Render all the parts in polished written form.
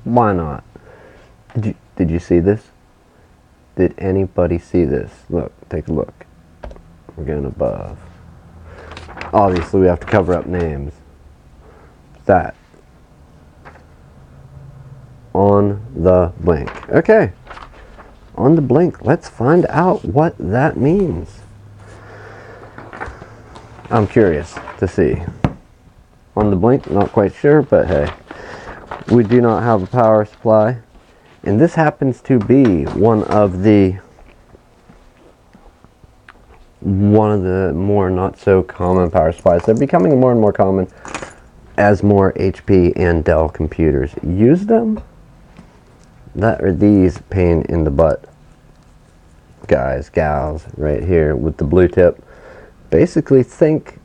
Why not? Did you see this? Did anybody see this? Look, take a look. We're going above. Obviously, we have to cover up names. That. On the blink. Okay. On the blink. Let's find out what that means. I'm curious to see. On the blink, not quite sure, but hey. We do not have a power supply. And this happens to be one of the more not so common power supplies. They're becoming more and more common as more HP and Dell computers use them. That are these pain in the butt guys, gals, right here with the blue tip. Basically think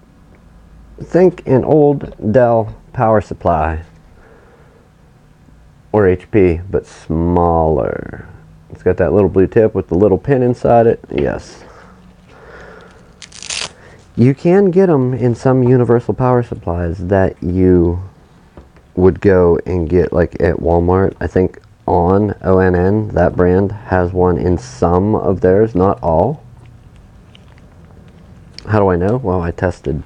an old Dell power supply or HP, but smaller. It's got that little blue tip with the little pin inside it. Yes. You can get them in some universal power supplies that you would go and get like at Walmart. I think ONN, that brand, has one in some of theirs, not all. How do I know? Well, I tested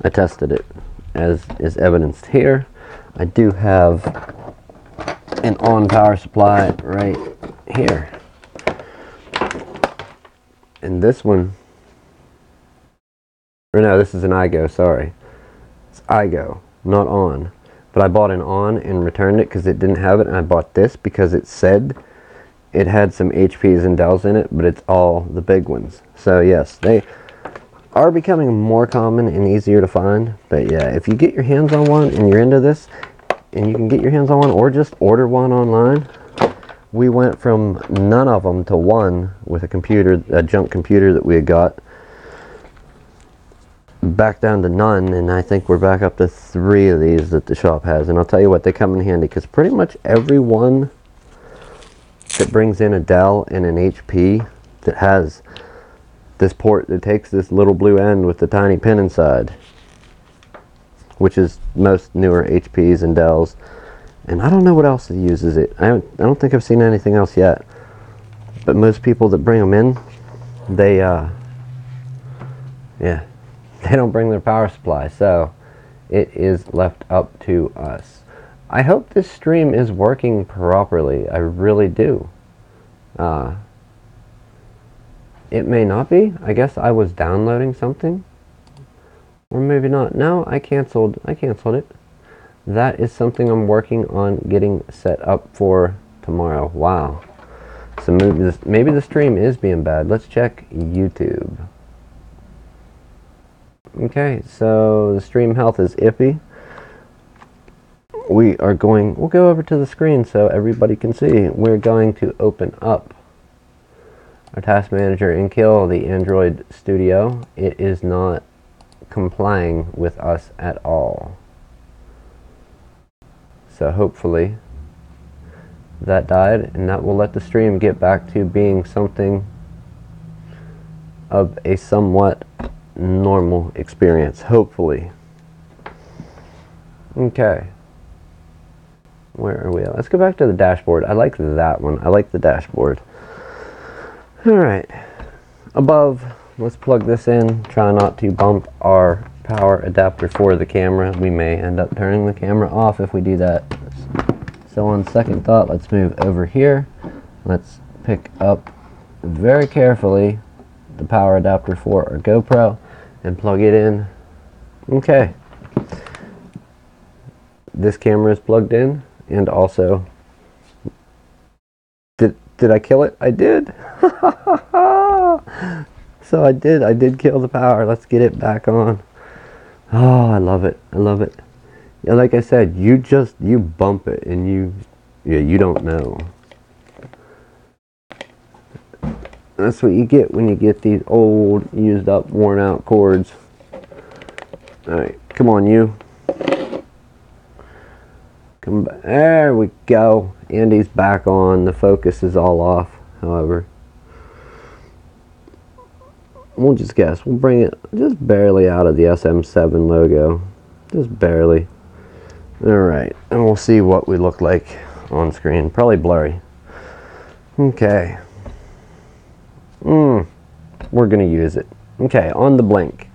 it, as is evidenced here. I do have an ON power supply right here. And this one, or no, this is an iGo, sorry. It's iGo, not ON. But I bought an ON and returned it because it didn't have it, and I bought this because it said it had some HPs and Dells in it, but it's all the big ones. So yes, they are becoming more common and easier to find. But yeah, if you get your hands on one and you're into this, and you can get your hands on one or just order one online. We went from none of them to one with a junk computer that we had got, back down to none, and I think we're back up to 3 of these that the shop has. And I'll tell you what, they come in handy because pretty much every one that brings in a Dell and an HP that has this port that takes this little blue end with the tiny pin inside, which is most newer HPs and Dells, and I don't know what else uses it. I don't think I've seen anything else yet, but most people that bring them in, they don't bring their power supply, so it is left up to us. I hope this stream is working properly. I really do. It may not be. I guess I was downloading something. Or maybe not. No, I canceled it. That is something I'm working on getting set up for tomorrow. Wow. So maybe the stream is being bad. Let's check YouTube. Okay, so the stream health is iffy. We'll go over to the screen so everybody can see. We're going to open up our task manager and kill the Android Studio. It is not complying with us at all. So hopefully that died, and that will let the stream get back to being something of a somewhat normal experience, hopefully. Okay. Where are we at? Let's go back to the dashboard. I like that one. I like the dashboard. Alright. Above, let's plug this in. Try not to bump our power adapter for the camera. We may end up turning the camera off if we do that. So on second thought, let's move over here. Let's pick up very carefully the power adapter for our GoPro and plug it in. Okay. This camera is plugged in, and also did I kill it? I did. So I did kill the power. Let's get it back on. Oh, I love it. I love it. Yeah, like I said, you bump it and you don't know. That's what you get when you get these old, used up, worn out cords. Alright, come on you. Come back. There we go. Andy's back on. The focus is all off, however. We'll just guess. We'll bring it just barely out of the SM7 logo. Just barely. Alright, and we'll see what we look like on screen. Probably blurry. Okay. We're gonna use it. Okay, on the blink.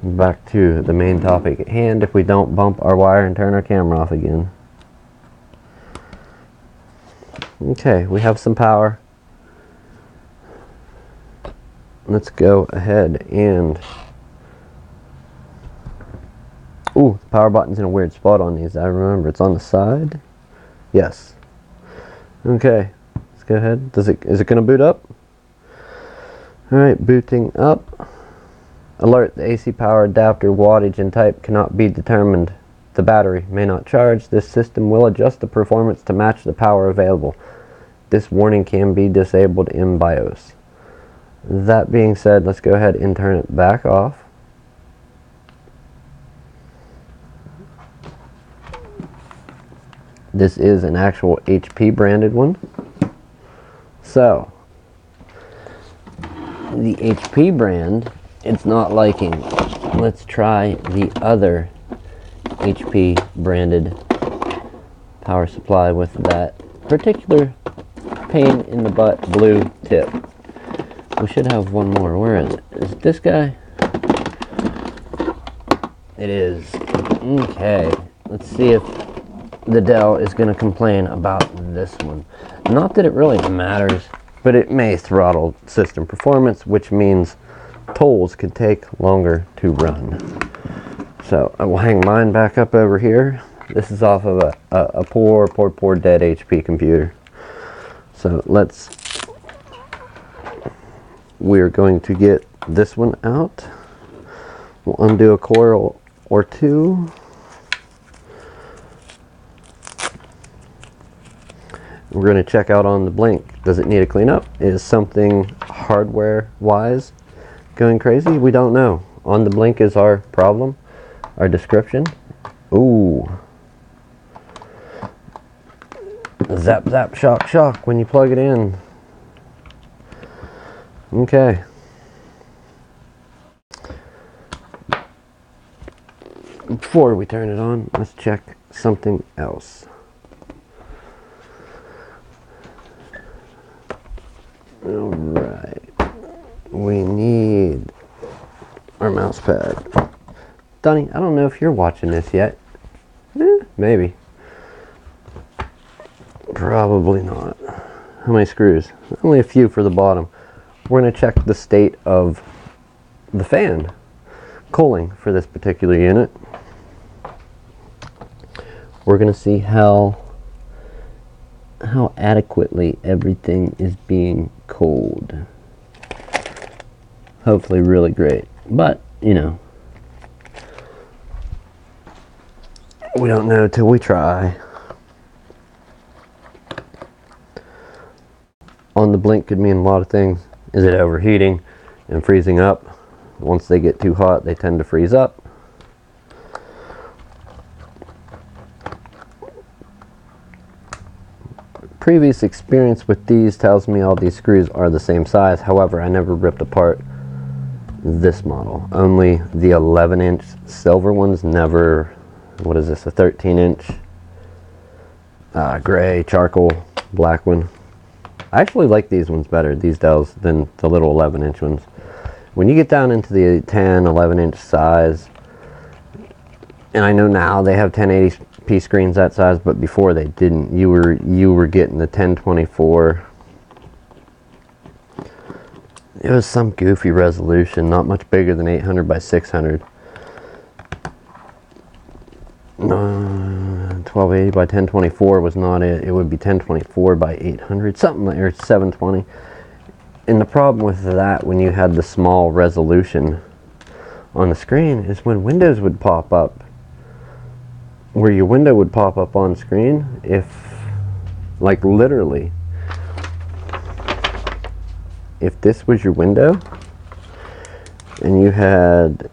Back to the main topic at hand, if we don't bump our wire and turn our camera off again. Okay, we have some power. Let's go ahead and... Ooh, the power button's in a weird spot on these. I remember it's on the side. Yes. Okay, let's go ahead. Is it gonna boot up? Alright, booting up. Alert, the AC power adapter wattage and type cannot be determined. The battery may not charge. This system will adjust the performance to match the power available. This warning can be disabled in BIOS. That being said, let's go ahead and turn it back off. This is an actual HP branded one. So, the HP brand, it's not liking. Let's try the other HP branded power supply with that particular pain in the butt blue tip. We should have one more. Where is it? Is it this guy? It is. Okay. Let's see if the Dell is going to complain about this one. Not that it really matters, but it may throttle system performance, which means tolls could take longer to run. So I will hang mine back up over here. This is off of a poor dead HP computer. So we're going to get this one out. We'll undo a coil or two. We're going to check out on the blink. Does it need a cleanup? Is something hardware-wise going crazy? We don't know. On the blink is our problem, our description. Ooh. Zap, zap, shock, shock when you plug it in. Okay. Before we turn it on, let's check something else. Alright. We need our mouse pad. Donnie, I don't know if you're watching this yet. Maybe. Probably not. How many screws? Only a few for the bottom. We're going to check the state of the fan cooling for this particular unit. We're going to see how adequately everything is being cooled. Hopefully really great. But, you know, we don't know till we try. On the blink could mean a lot of things. Is it overheating and freezing up? Once they get too hot, they tend to freeze up. Previous experience with these tells me all these screws are the same size. However, I never ripped apart this model. Only the 11-inch silver ones. Never, what is this, a 13-inch gray, charcoal, black one. I actually like these ones better, these Dells, than the little 11-inch ones. When you get down into the 10, 11-inch size, and I know now they have 1080p screens that size, but before they didn't. You were getting the 1024. It was some goofy resolution, not much bigger than 800 by 600. 1280 by 1024 was not it. It would be 1024 by 800, something like, or 720. And the problem with that, when you had the small resolution on the screen, is when windows would pop up. Where your window would pop up on screen, if, like literally, if this was your window, and you had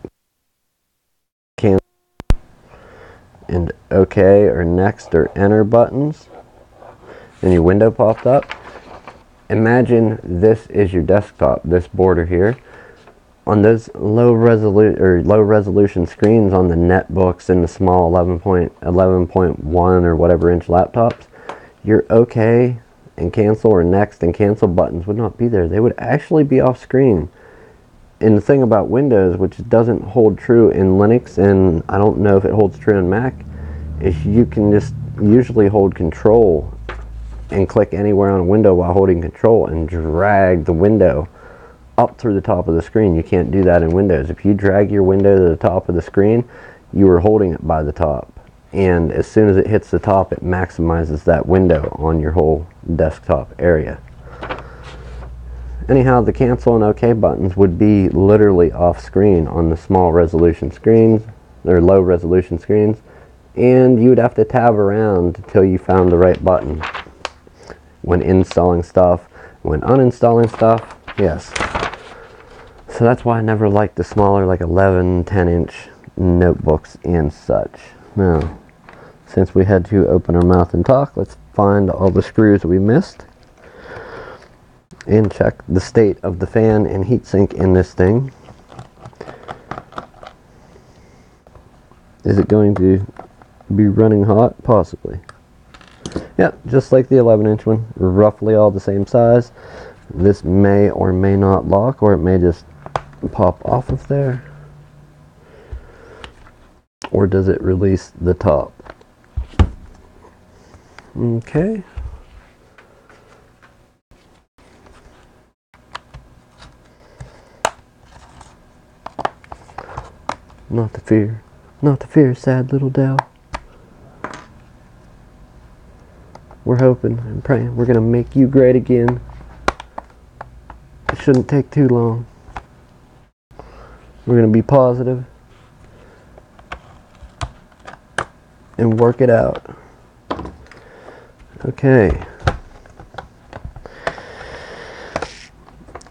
and OK or next or enter buttons, and your window popped up, imagine this is your desktop, this border here. On those low resolution screens on the netbooks and the small 11.1 or whatever inch laptops, your OK and cancel or next and cancel buttons would not be there. They would actually be off screen. And the thing about Windows, which doesn't hold true in Linux, and I don't know if it holds true in Mac, is you can just usually hold control and click anywhere on a window while holding control and drag the window up through the top of the screen. You can't do that in Windows. If you drag your window to the top of the screen, you are holding it by the top. And as soon as it hits the top, it maximizes that window on your whole desktop area. Anyhow, the cancel and OK buttons would be literally off screen on the small resolution screens, or low resolution screens, and you would have to tab around until you found the right button when installing stuff, when uninstalling stuff. Yes. So that's why I never liked the smaller, like 11, 10-inch notebooks and such. Now, since we had to open our mouth and talk, let's find all the screws we missed and check the state of the fan and heatsink in this thing. Is it going to be running hot? Possibly. Yeah, just like the 11-inch one, roughly all the same size. This may or may not lock, or it may just pop off of there. Or does it release the top? Okay. Not to fear. Not to fear, sad little Dell. We're hoping and praying we're going to make you great again. It shouldn't take too long. We're going to be positive and work it out. Okay.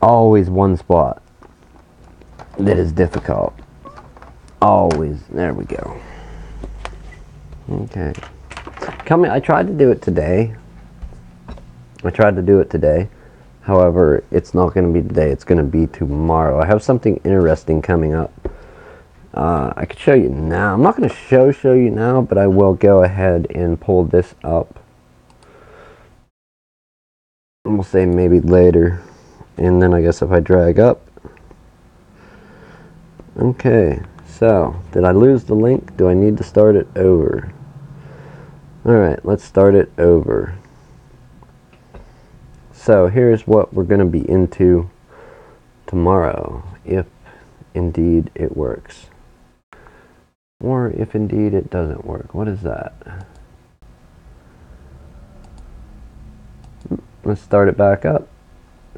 Always one spot that is difficult. Always. There we go. Okay. I tried to do it today. However, it's not going to be today. It's going to be tomorrow. I have something interesting coming up. I could show you now. I'm not going to show you now, but I will go ahead and pull this up. And we'll say maybe later. And then I guess if I drag up. Okay. So, did I lose the link? Do I need to start it over? Alright, let's start it over. So, here's what we're going to be into tomorrow, if indeed it works. Or if indeed it doesn't work. What is that? Let's start it back up.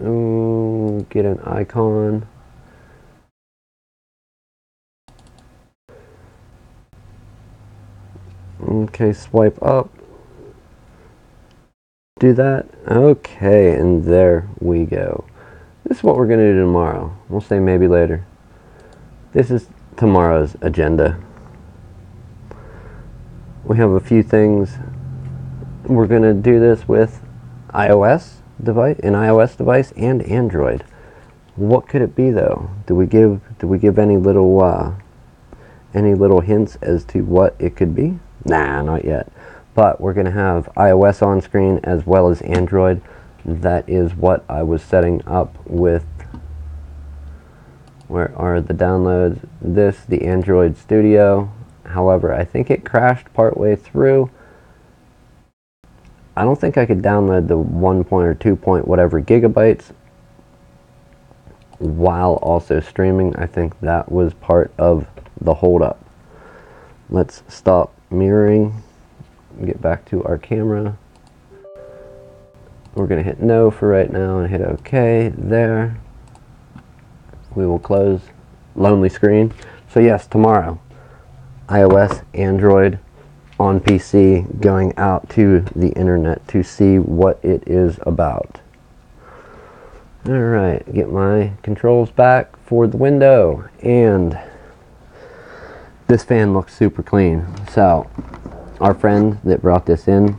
Ooh, get an icon. Okay, swipe up. Do that. Okay, and there we go. This is what we're going to do tomorrow. We'll say maybe later. This is tomorrow's agenda. We have a few things. We're going to do this with an iOS device and Android. What could it be though? Do we give any little hints as to what it could be? Nah, not yet. But we're going to have iOS on screen as well as Android. That is what I was setting up with. Where are the downloads? The Android Studio. However, I think it crashed partway through. I don't think I could download the 1 point or 2 point whatever gigabytes while also streaming. I think that was part of the holdup. Let's stop mirroring, get back to our camera. We're going to hit no for right now and hit OK there. We will close lonely screen. So yes, tomorrow, iOS, Android, on PC, going out to the internet to see what it is about. Alright, get my controls back for the window, and this fan looks super clean. So, our friend that brought this in,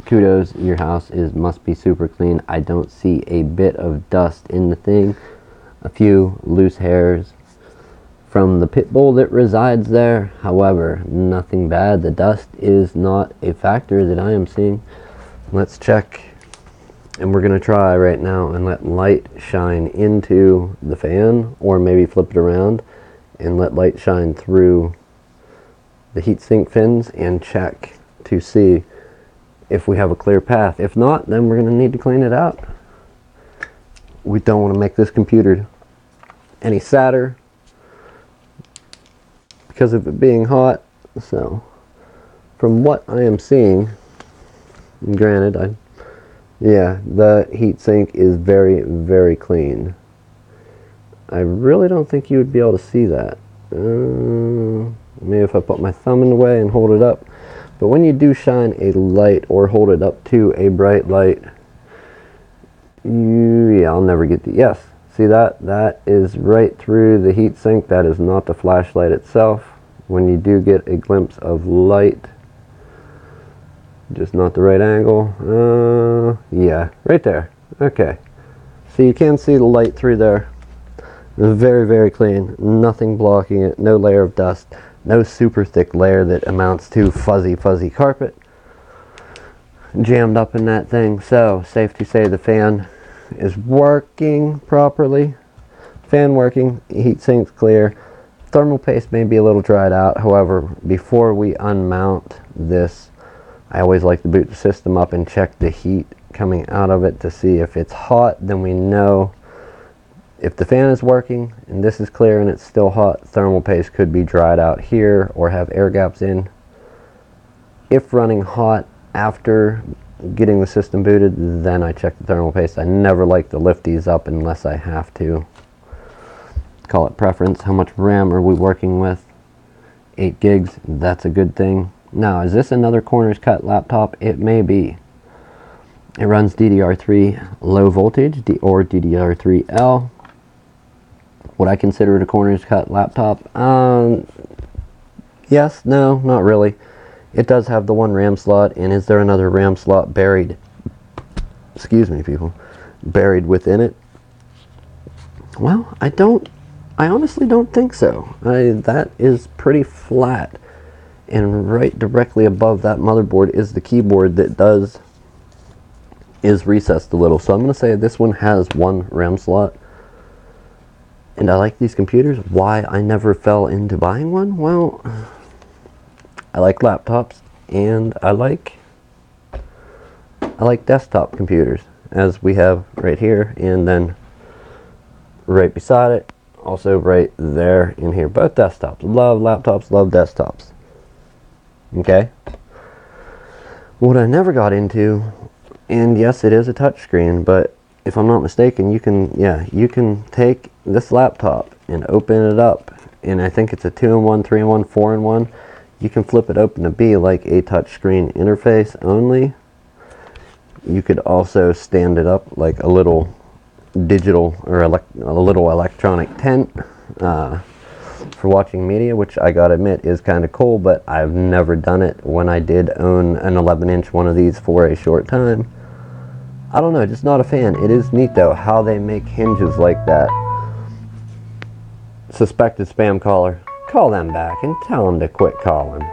kudos, your house must be super clean. I don't see a bit of dust in the thing. A few loose hairs from the pit bull that resides there. However, nothing bad. The dust is not a factor that I am seeing. Let's check, and we're going to try right now and let light shine into the fan, or maybe flip it around and let light shine through the heatsink fins and check to see if we have a clear path. If not, then we're going to need to clean it out. We don't want to make this computer any sadder because of it being hot. So from what I am seeing, and granted, yeah, the heatsink is very, very clean. I really don't think you would be able to see that. Maybe if I put my thumb in the way and hold it up. But when you do shine a light or hold it up to a bright light, yeah, I'll never get the, yes, see that? That is right through the heatsink. That is not the flashlight itself. When you do get a glimpse of light, just not the right angle. Yeah, right there. Okay. So you can see the light through there. Very, very clean. Nothing blocking it. No layer of dust. No super thick layer that amounts to fuzzy, fuzzy carpet jammed up in that thing. So, safe to say the fan is working properly. Fan working. Heatsink's clear. Thermal paste may be a little dried out. However, before we unmount this, I always like to boot the system up and check the heat coming out of it to see if it's hot. Then we know if the fan is working and this is clear and it's still hot, thermal paste could be dried out here or have air gaps in. If running hot after getting the system booted, then I check the thermal paste. I never like to lift these up unless I have to. Call it preference. How much RAM are we working with? 8 gigs, that's a good thing. Now, is this another corners cut laptop? It may be. It runs DDR3 low voltage or DDR3L. Would I consider it a corners cut laptop? Yes, no, not really. It does have the one RAM slot, and is there another RAM slot buried? Excuse me, people. Buried within it? Well, I honestly don't think so. That is pretty flat. And right directly above that motherboard is the keyboard that is recessed a little. So I'm going to say this one has one RAM slot. And I like these computers. Why I never fell into buying one? Well, I like laptops and I like desktop computers, as we have right here, and then right beside it, also right there in here. Both desktops. Love laptops, love desktops. Okay. What I never got into, and yes, it is a touchscreen, but if I'm not mistaken, you can take this laptop and open it up, and I think it's a 2-in-1, 3-in-1, 4-in-1. You can flip it open to be like a touchscreen interface only. You could also stand it up like a little digital or a little electronic tent for watching media, which I gotta admit is kind of cool, but I've never done it. When I did own an 11-inch one of these for a short time, I don't know, just not a fan. It is neat though how they make hinges like that. Suspected spam caller, call them back and tell them to quit calling.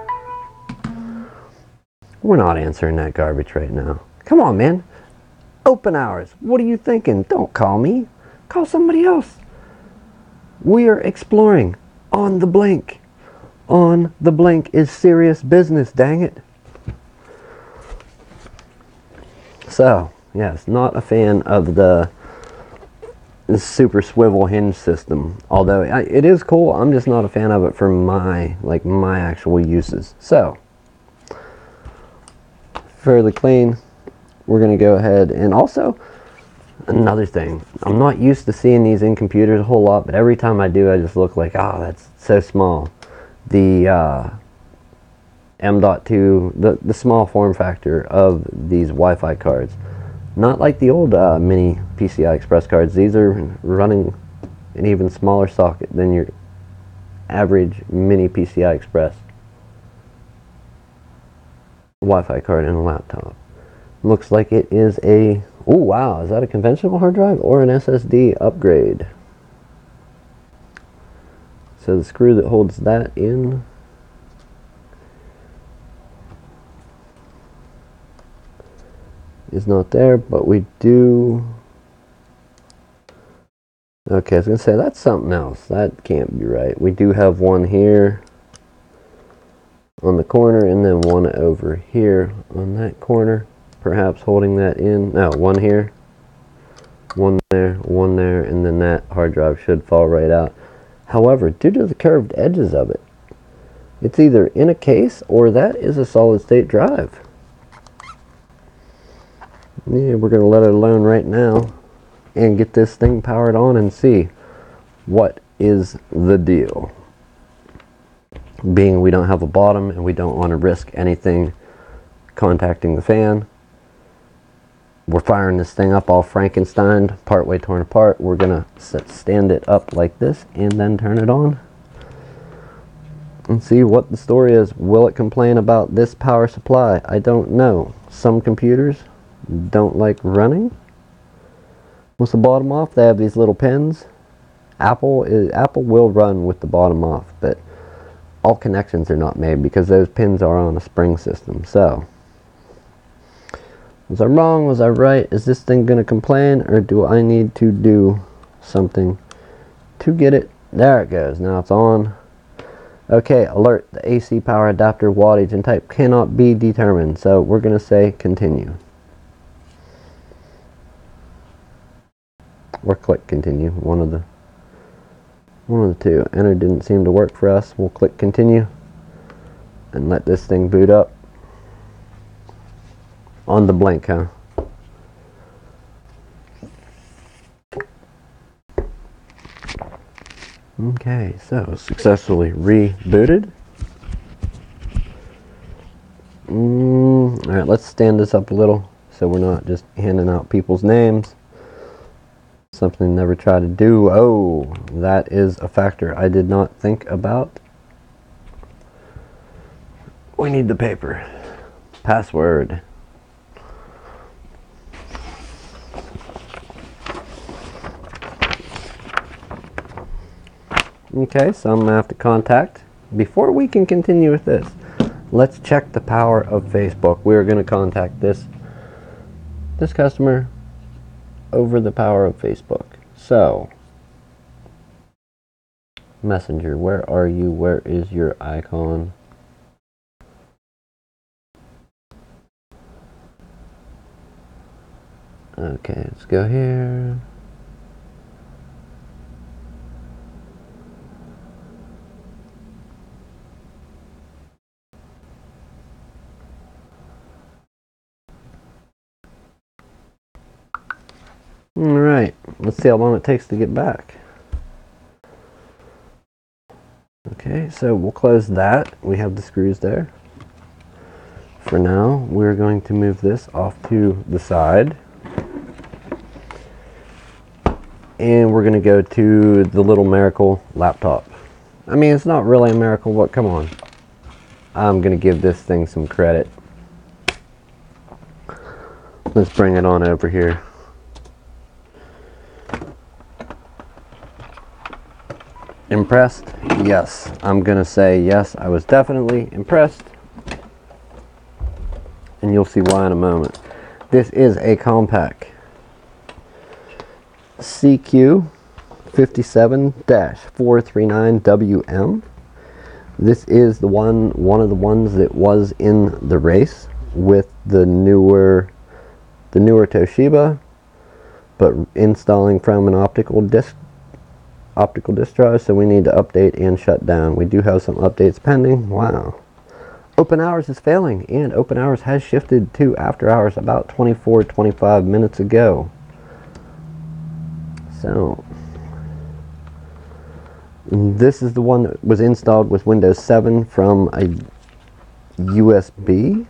We're not answering that garbage right now. Come on, man. OpenHours, what are you thinking? Don't call me. Call somebody else. We are exploring. On the blink. On the blink is serious business, dang it. So, yes, not a fan of the super swivel hinge system. Although it is cool, I'm just not a fan of it for my actual uses. So, fairly clean. We're going to go ahead, and also another thing, I'm not used to seeing these in computers a whole lot, but every time I do, I just look like, oh, that's so small. The M.2, the small form factor of these Wi-Fi cards. Not like the old mini PCI Express cards. These are running an even smaller socket than your average mini PCI Express Wi-Fi card in a laptop. Looks like it is a, oh wow, is that a conventional hard drive or an SSD upgrade? So the screw that holds that in is not there, but we do. Okay, I was going to say that's something else. That can't be right. We do have one here on the corner and then one over here on that corner, perhaps holding that in. No, one here, one there, and then that hard drive should fall right out. However, due to the curved edges of it, it's either in a case or that is a solid state drive. Yeah, we're going to let it alone right now and get this thing powered on and see what is the deal. Being we don't have a bottom and we don't want to risk anything contacting the fan, we're firing this thing up all Frankenstein, partway torn apart. We're going to stand it up like this and then turn it on and see what the story is. Will it complain about this power supply? I don't know. Some computers don't like running. With the bottom off, they have these little pins. Apple will run with the bottom off, but all connections are not made because those pins are on a spring system. So, was I wrong? Was I right? Is this thing going to complain, or do I need to do something to get it? There it goes. Now it's on. Okay, alert. The AC power adapter wattage and type cannot be determined. So we're going to say continue. Or click continue. One of the two. Enter didn't seem to work for us. We'll click continue and let this thing boot up. On the blink, huh? Okay, so successfully rebooted. Alright, let's stand this up a little so we're not just handing out people's names. Something never try to do. Oh, that is a factor I did not think about. We need the paper. Password. Okay, so I'm going to have to contact. Before we can continue with this, let's check the power of Facebook. We're going to contact this customer over the power of Facebook. So, Messenger, where are you? Where is your icon? Okay, let's go here. Alright, let's see how long it takes to get back. Okay, so we'll close that. We have the screws there. For now, we're going to move this off to the side. And we're going to go to the little Miracle laptop. I mean, it's not really a miracle, but come on. I'm going to give this thing some credit. Let's bring it on over here. Impressed? Yes. I'm going to say yes, I was definitely impressed. And you'll see why in a moment. This is a Compaq CQ57-439WM. This is the one of the ones that was in the race with the newer Toshiba, but installing from an optical disk drive, so we need to update and shut down. We do have some updates pending. Wow. OpenHours is failing, and OpenHours has shifted to after hours about 25 minutes ago. So, this is the one that was installed with Windows 7 from a USB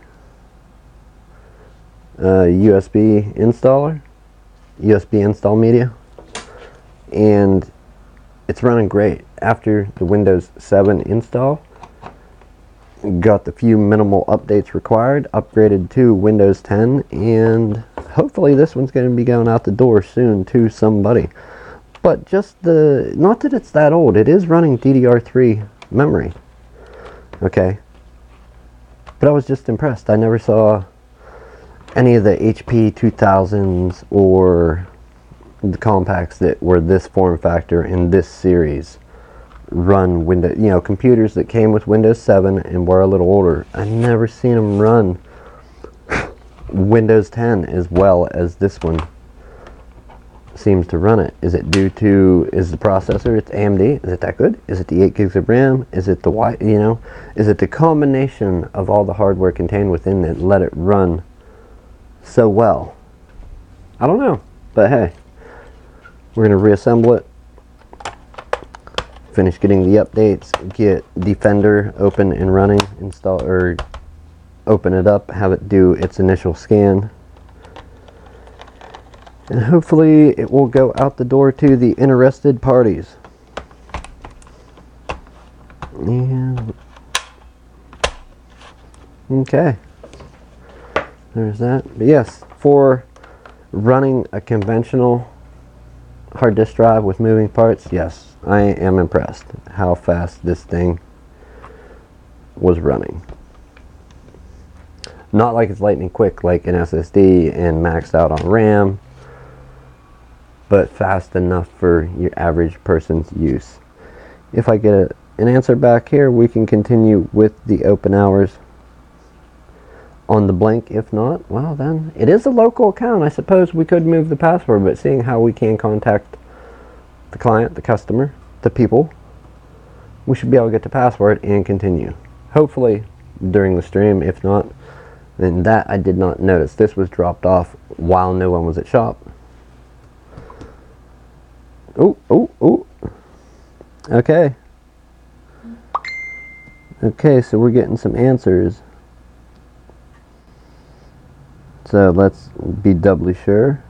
installer, USB install media, and it's running great. After the Windows 7 install, got the few minimal updates required, upgraded to Windows 10, and hopefully this one's going to be going out the door soon to somebody. But just the, not that it's that old, it is running DDR3 memory. Okay. But I was just impressed. I never saw any of the HP 2000s or the compacts that were this form factor in this series run Windows, you know, computers that came with Windows 7 and were a little older. I've never seen them run Windows 10 as well as this one seems to run it. Is it due to, is the processor, it's AMD, is it that good? Is it the 8 gigs of RAM? Is it the you know, is it the combination of all the hardware contained within it let it run so well? I don't know, but hey, we're going to reassemble it, finish getting the updates, get Defender open and running, install, or open it up, have it do its initial scan, and hopefully it will go out the door to the interested parties. And okay, there's that. But yes, for running a conventional hard disk drive with moving parts, yes, I am impressed how fast this thing was running. Not like it's lightning quick like an SSD and maxed out on RAM, but fast enough for your average person's use. If I get an answer back here, we can continue with the open hours on the blank. If not, well then, it is a local account. I suppose we could move the password, but seeing how we can contact the client, the customer, the people, we should be able to get the password and continue. Hopefully during the stream. If not, then that I did not notice. This was dropped off while no one was at shop. Oh. Okay. Okay, so we're getting some answers. So let's be doubly sure.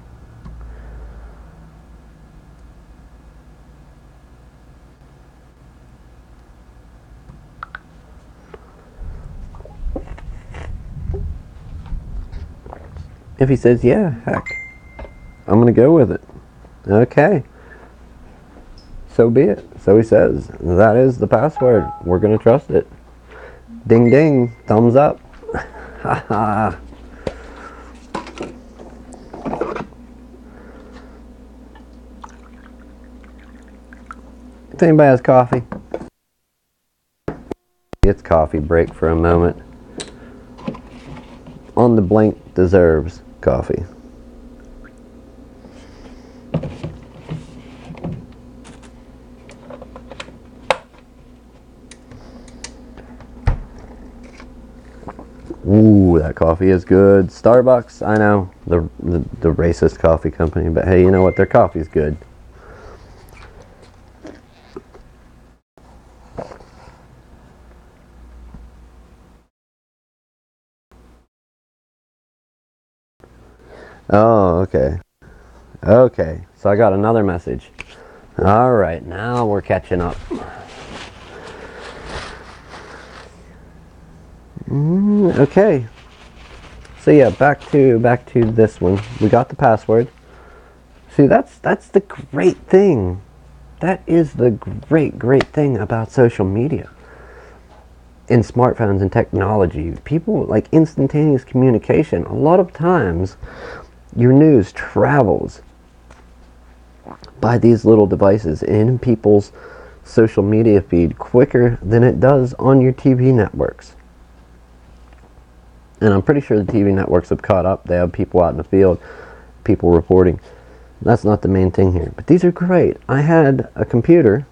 If he says yeah, heck, I'm gonna go with it. Okay. So be it. So he says, that is the password. We're gonna trust it. Ding ding, thumbs up. Haha. If anybody has coffee, it's coffee break for a moment. On the blank deserves coffee. Ooh, that coffee is good. Starbucks, I know, the racist coffee company, but hey, you know what? Their coffee's good. Oh, okay. Okay, so I got another message. All right, now we're catching up. Okay. So yeah, back to this one. We got the password. See, that's the great thing. That is the great thing about social media. In smartphones and technology, people like instantaneous communication. A lot of times your news travels by these little devices in people's social media feed quicker than it does on your TV networks. And I'm pretty sure the TV networks have caught up. They have people out in the field, people reporting. That's not the main thing here. But these are great. I had a computer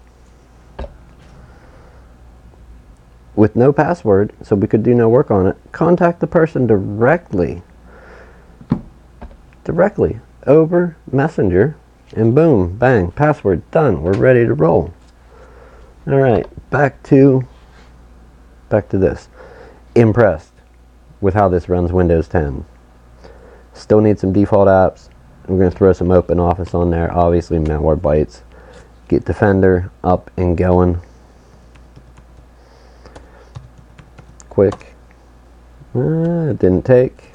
with no password, so we could do no work on it. Contact the person directly over Messenger, and boom, bang, password done. We're ready to roll. All right, back to this. Impressed with how this runs Windows 10. Still need some default apps. I'm going to throw some OpenOffice on there. Obviously, Malwarebytes. Get Defender up and going. Quick. Didn't take.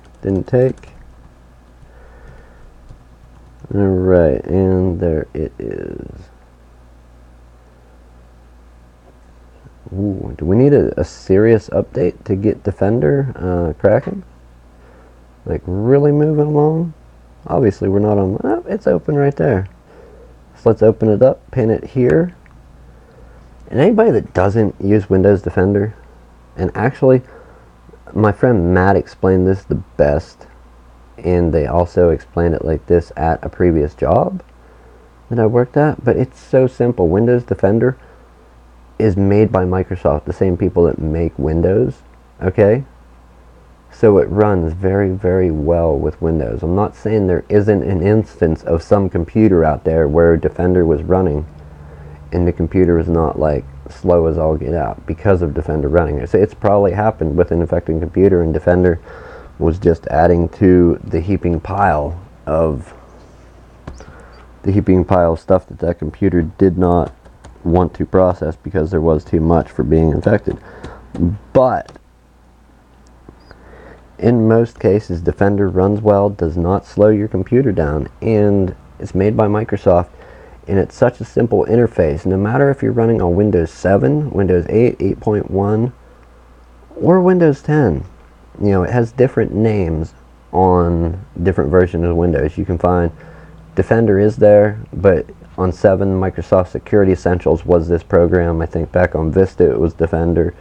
Alright, and there it is. Ooh, do we need a serious update to get Defender cracking? Like really moving along? Obviously we're not on... Oh, it's open right there. So let's open it up, pin it here. And anybody that doesn't use Windows Defender, and actually my friend Matt explained this the best, and they also explained it like this at a previous job that I worked at, but it's so simple. Windows Defender is made by Microsoft, the same people that make Windows, okay? So it runs very, very well with Windows. I'm not saying there isn't an instance of some computer out there where Defender was running and the computer is not like slow as all get out because of Defender running. So it's probably happened with an infected computer, and Defender was just adding to the heaping pile of stuff that that computer did not want to process because there was too much for being infected. But in most cases, Defender runs well, does not slow your computer down, and it's made by Microsoft, and it's such a simple interface. No matter if you're running on Windows 7, Windows 8, 8.1, or Windows 10, you know, it has different names on different versions of Windows. You can find Defender is there, but on 7, Microsoft Security Essentials was this program. I think back on Vista it was Defender,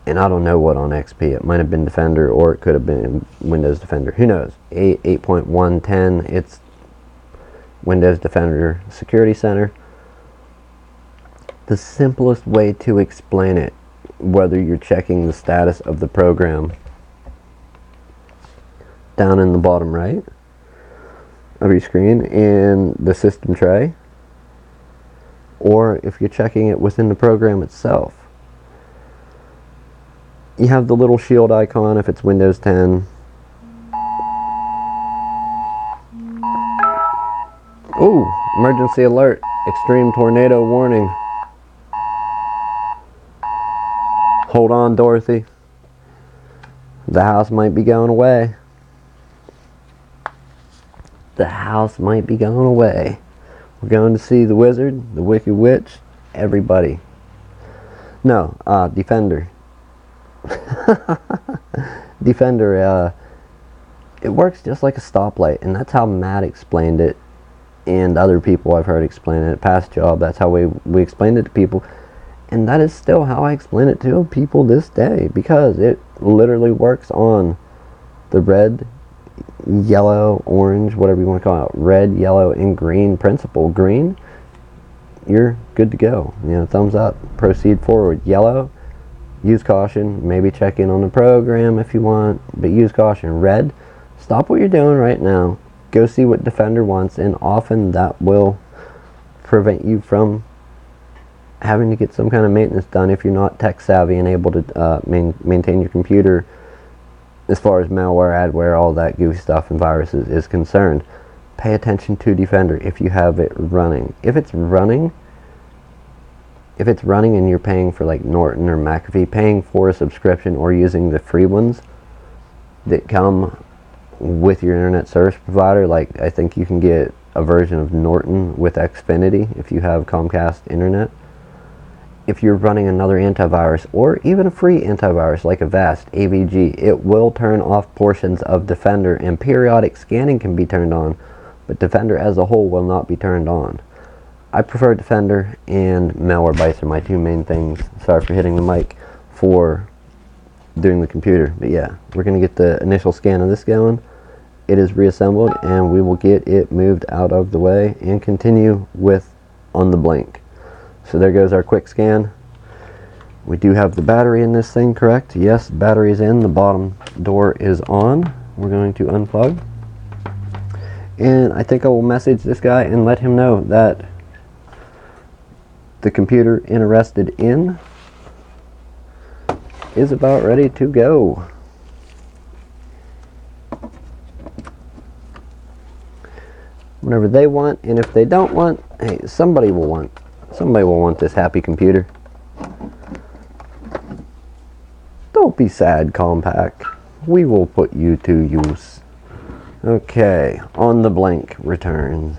and I don't know what on XP. It might have been Defender, or it could have been Windows Defender. Who knows? 8, 8.1, 10, it's Windows Defender Security Center. The simplest way to explain it, whether you're checking the status of the program down in the bottom right of your screen in the system tray, or if you're checking it within the program itself, you have the little shield icon if it's Windows 10. Ooh, emergency alert, extreme tornado warning. Hold on, Dorothy. The house might be going away. The house might be going away. We're going to see the wizard, the wicked witch, everybody. No, Defender. Defender, it works just like a stoplight, and that's how Matt explained it, and other people I've heard explain it at past job. That's how we explained it to people, and that is still how I explain it to people this day, because it literally works on the red, yellow, orange, whatever you want to call it, red, yellow, and green principle. Green, you're good to go. You know, thumbs up, proceed forward. Yellow, use caution, maybe check in on the program if you want, but use caution. Red, stop what you're doing right now, go see what Defender wants, and often that will prevent you from having to get some kind of maintenance done if you're not tech savvy and able to maintain your computer as far as malware, adware, all that goofy stuff and viruses is concerned. Pay attention to Defender if you have it running. If it's running and you're paying for like Norton or McAfee, paying for a subscription or using the free ones that come with your internet service provider, like I think you can get a version of Norton with Xfinity if you have Comcast internet. If you're running another antivirus or even a free antivirus like Avast, AVG, it will turn off portions of Defender, and periodic scanning can be turned on, but Defender as a whole will not be turned on. I prefer Defender, and Malwarebytes are my two main things. Sorry for hitting the mic for doing the computer, but yeah, we're going to get the initial scan of this going. It is reassembled, and we will get it moved out of the way and continue with on the blink. So there goes our quick scan. We do have the battery in this thing, correct? Yes, battery is in. The bottom door is on. We're going to unplug. And I think I will message this guy and let him know that the computer interested in is about ready to go. Whatever they want, and if they don't want, hey, somebody will want this happy computer. Don't be sad, Compaq. We will put you to use. Okay, on the blank returns.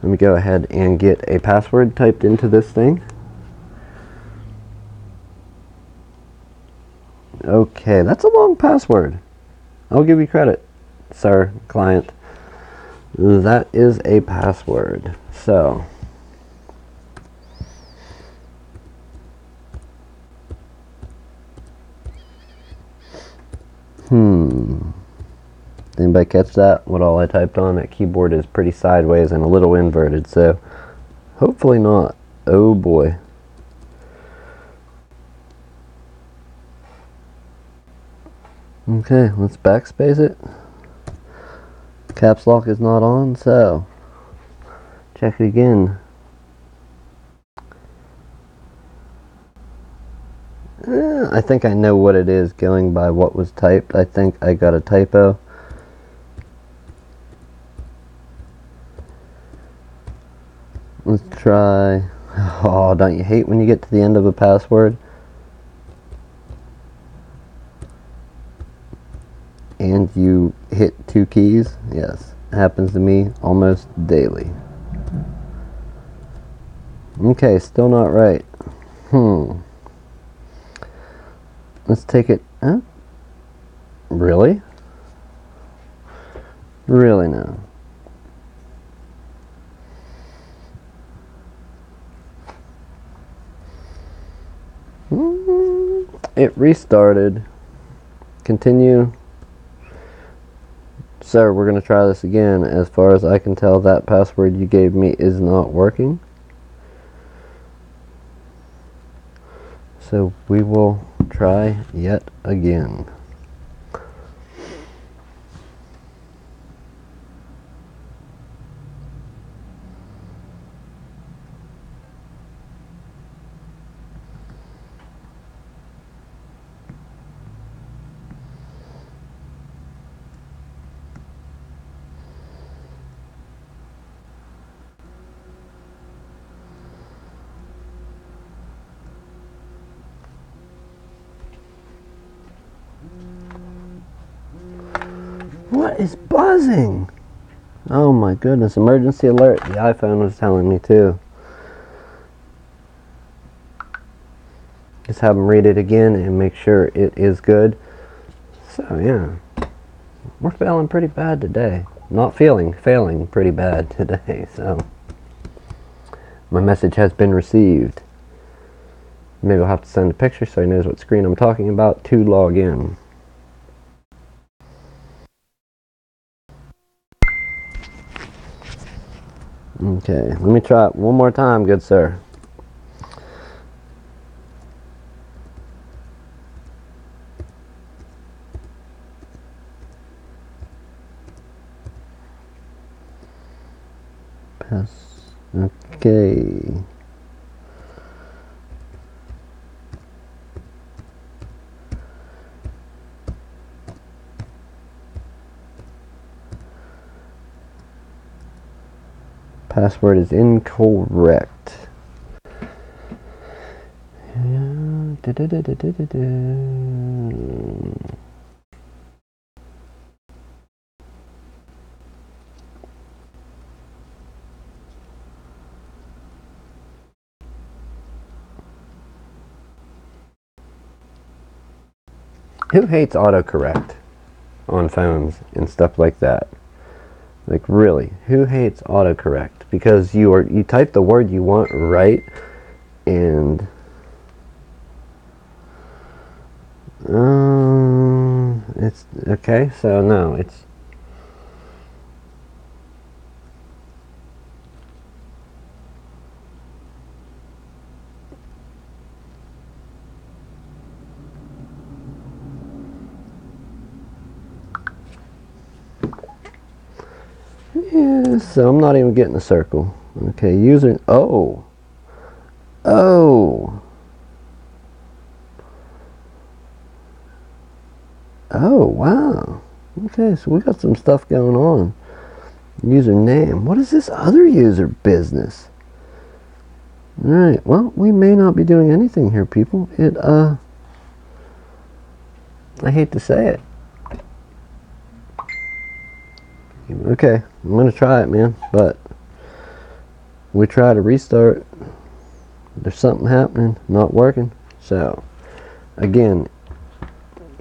Let me go ahead and get a password typed into this thing. Okay, that's a long password. I'll give you credit, sir, client. That is a password. So, anybody catch that? What all I typed on? That keyboard is pretty sideways and a little inverted, so hopefully not. Oh boy. Okay, let's backspace it. Caps lock is not on, so check it again. I think I know what it is going by what was typed. I think I got a typo. Let's try. Oh, don't you hate when you get to the end of a password and you hit 2 keys? Yes, it happens to me almost daily. Okay, still not right. Let's take it. Huh? Really? Really now? It restarted. Continue. Sir, we're going to try this again. As far as I can tell, that password you gave me is not working. So we will try yet again. What is buzzing? Oh my goodness, emergency alert. The iPhone was telling me too. Just have them read it again and make sure it is good. So yeah, we're failing pretty bad today. Not failing pretty bad today. So my message has been received. Maybe I'll have to send a picture so he knows what screen I'm talking about to log in. Okay, let me try it one more time, good sir. Pass. Okay. Password is incorrect. Who hates autocorrect on phones and stuff like that? Like really, who hates autocorrect? Because you type the word you want right, and it's okay. So no, it's yeah. So I'm not even getting a circle. Okay, user. Oh. Oh, wow. Okay, so we got some stuff going on. Username. What is this other user business? Alright, well, we may not be doing anything here, people. I hate to say it. Okay, I'm gonna try it, man, but we try to restart, there's something happening, not working. So again,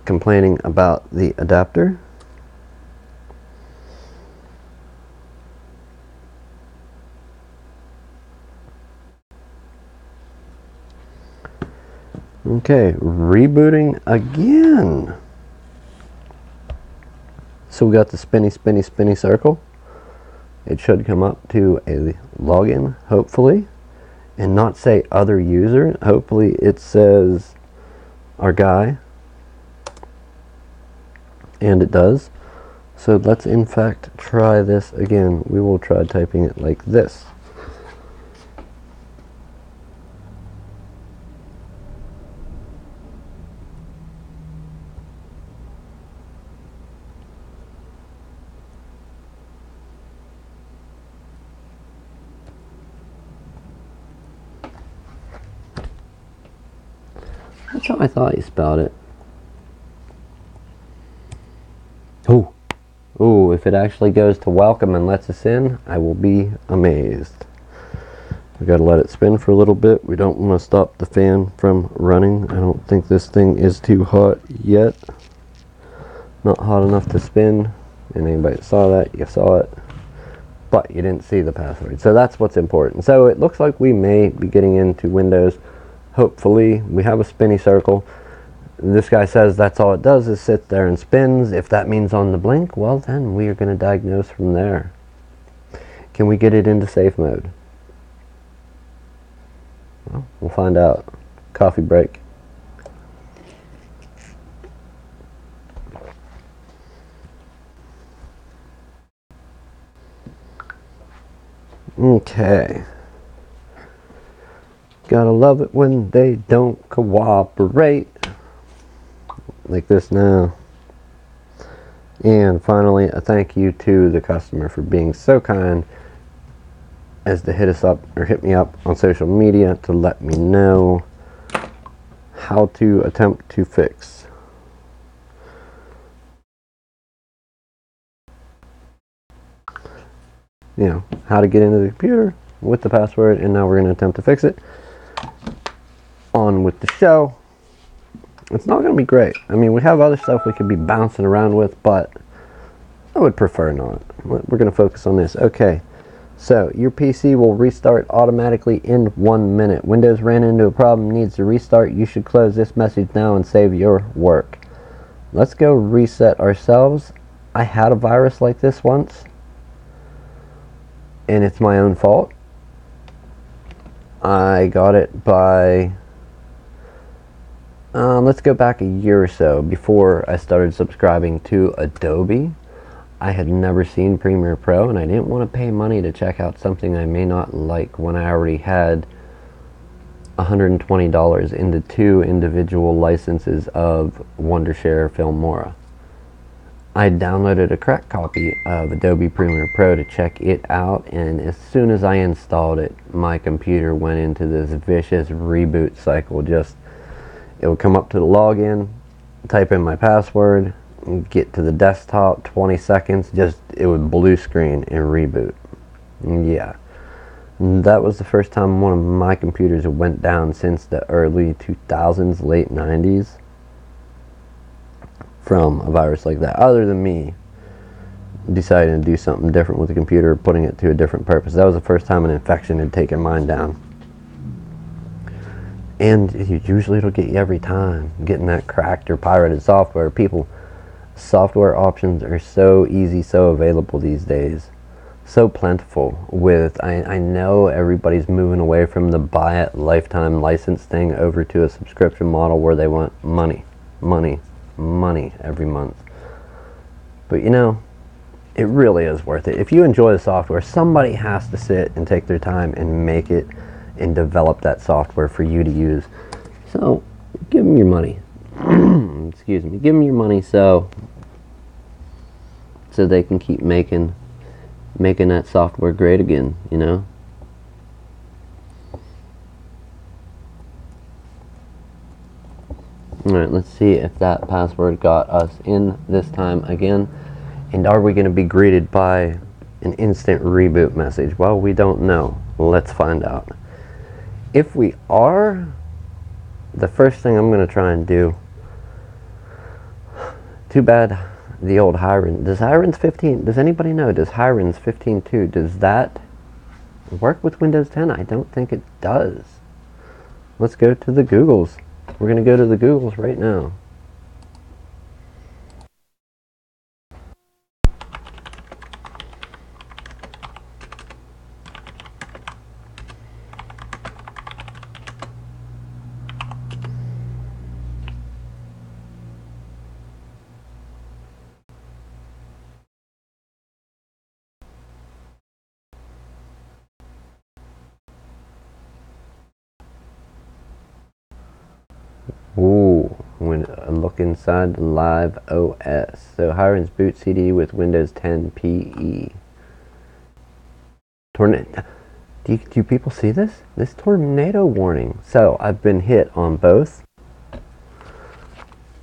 complaining about the adapter. Okay, rebooting again. So we got the spinny circle. It should come up to a login, hopefully, and not say other user. Hopefully it says our guy, and it does. So let's in fact try this again. We will try typing it like this. That's how I thought you spelled it. Oh, oh! If it actually goes to welcome and lets us in, I will be amazed. We gotta let it spin for a little bit. We don't want to stop the fan from running. I don't think this thing is too hot yet. Not hot enough to spin. And anybody that saw that, you saw it. But you didn't see the password. So that's what's important. So it looks like we may be getting into Windows. Hopefully, we have a spinny circle. This guy says that's all it does is sit there and spins. If that means on the blink, well then we are going to diagnose from there. Can we get it into safe mode? Well, we'll find out. Coffee break. Okay. Gotta love it when they don't cooperate. Like this now. And finally, a thank you to the customer for being so kind as to hit us up or hit me up on social media to let me know how to attempt to fix. You know, how to get into the computer with the password, and now we're going to attempt to fix it. On with the show. It's not going to be great. I mean, we have other stuff we could be bouncing around with, but I would prefer not. We're going to focus on this. Okay, so your PC will restart automatically in 1 minute. Windows ran into a problem, needs to restart. You should close this message now and save your work. Let's go reset ourselves. I had a virus like this once, and it's my own fault. I got it by let's go back a year or so before I started subscribing to Adobe. I had never seen Premiere Pro, and I didn't want to pay money to check out something I may not like when I already had $120 into 2 individual licenses of Wondershare Filmora. I downloaded a cracked copy of Adobe Premiere Pro to check it out, and as soon as I installed it, my computer went into this vicious reboot cycle. Just, it would come up to the login, type in my password, get to the desktop, 20 seconds, just, it would blue screen and reboot. Yeah. That was the first time one of my computers went down since the early 2000s, late 90s. From a virus like that, other than me deciding to do something different with the computer, putting it to a different purpose. That was the first time an infection had taken mine down. And usually it'll get you every time, getting that cracked or pirated software. People, software options are so easy, so available these days, so plentiful. With I know everybody's moving away from the buy it lifetime license thing over to a subscription model where they want money every month. But you know, it really is worth it. If you enjoy the software, somebody has to sit and take their time and make it and develop that software for you to use. So give them your money. Excuse me, give them your money so they can keep making that software great again, you know. Alright, let's see if that password got us in this time again. And are we going to be greeted by an instant reboot message? Well, we don't know. Let's find out. If we are, the first thing I'm going to try and do, too bad the old Hiren, does Hiren's 15, does anybody know, does Hiren's 15.2, does that work with Windows 10? I don't think it does. Let's go to the Googles. We're going to go to the Googles right now. Ooh, when I look inside the live OS. So Hiren's boot CD with Windows 10 PE. Do people see this? This tornado warning. So I've been hit on both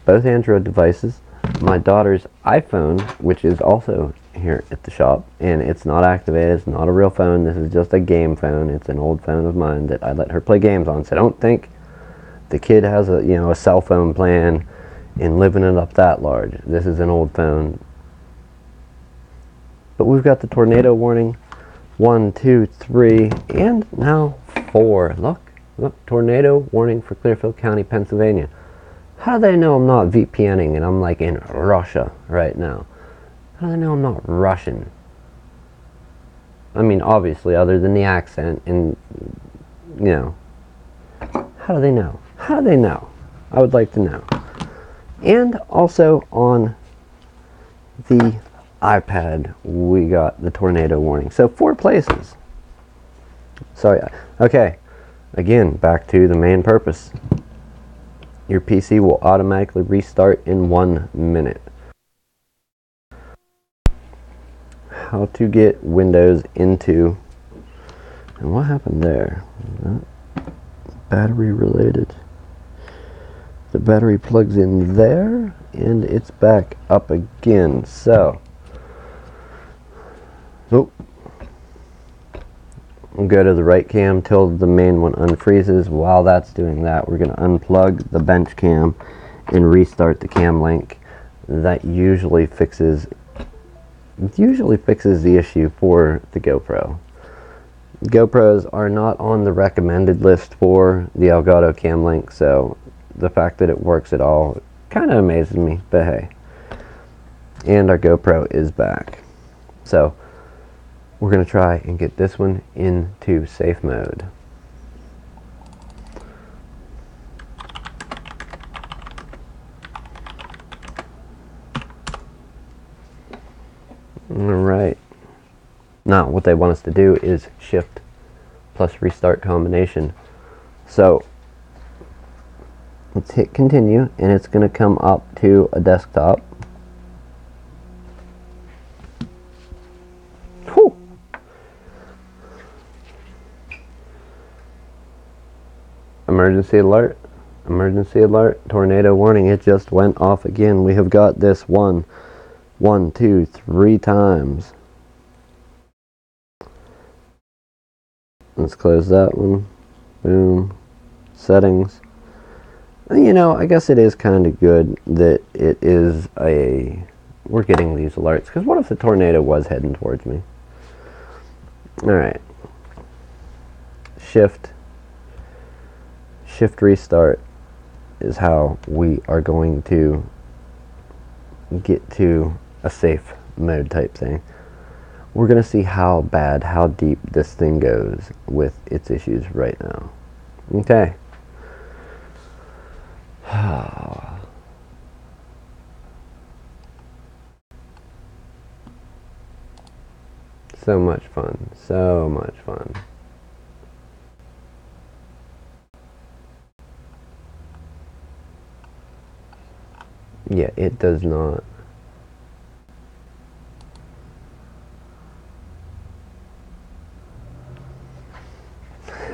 Android devices. My daughter's iPhone, which is also here at the shop, and it's not activated. It's not a real phone. This is just a game phone. It's an old phone of mine that I let her play games on. So don't think the kid has a cell phone plan and living it up that large. This is an old phone. But we've got the tornado warning. 1, 2, 3, and now 4. Look, tornado warning for Clearfield County, Pennsylvania. How do they know I'm not VPNing and I'm like in Russia right now? How do they know I'm not Russian? I mean, obviously, other than the accent and, how do they know? How do they know? I would like to know. And also on the iPad, we got the tornado warning. So 4 places. Sorry. Okay. Again, back to the main purpose. Your PC will automatically restart in 1 minute. How to get Windows into... And what happened there? Battery related. The battery plugs in there, and it's back up again. So, we'll go to the right cam till the main one unfreezes. While that's doing that, we're going to unplug the bench cam and restart the cam link. That usually fixes the issue for the GoPro. GoPros are not on the recommended list for the Elgato cam link, so the fact that it works at all kind of amazes me, but hey. And our GoPro is back. So we're going to try and get this one into safe mode. Alright. Now what they want us to do is shift plus restart combination. So let's hit continue, and it's going to come up to a desktop. Whew. Emergency alert, tornado warning. It just went off again. We have got this 1, 2, 3 times. Let's close that one. Boom. Settings. I guess it is kind of good that it is we're getting these alerts, because what if the tornado was heading towards me? Alright. Shift restart is how we are going to get to a safe mode type thing. We're going to see how deep this thing goes with its issues right now. Okay. So much fun. So much fun. Yeah, it does not.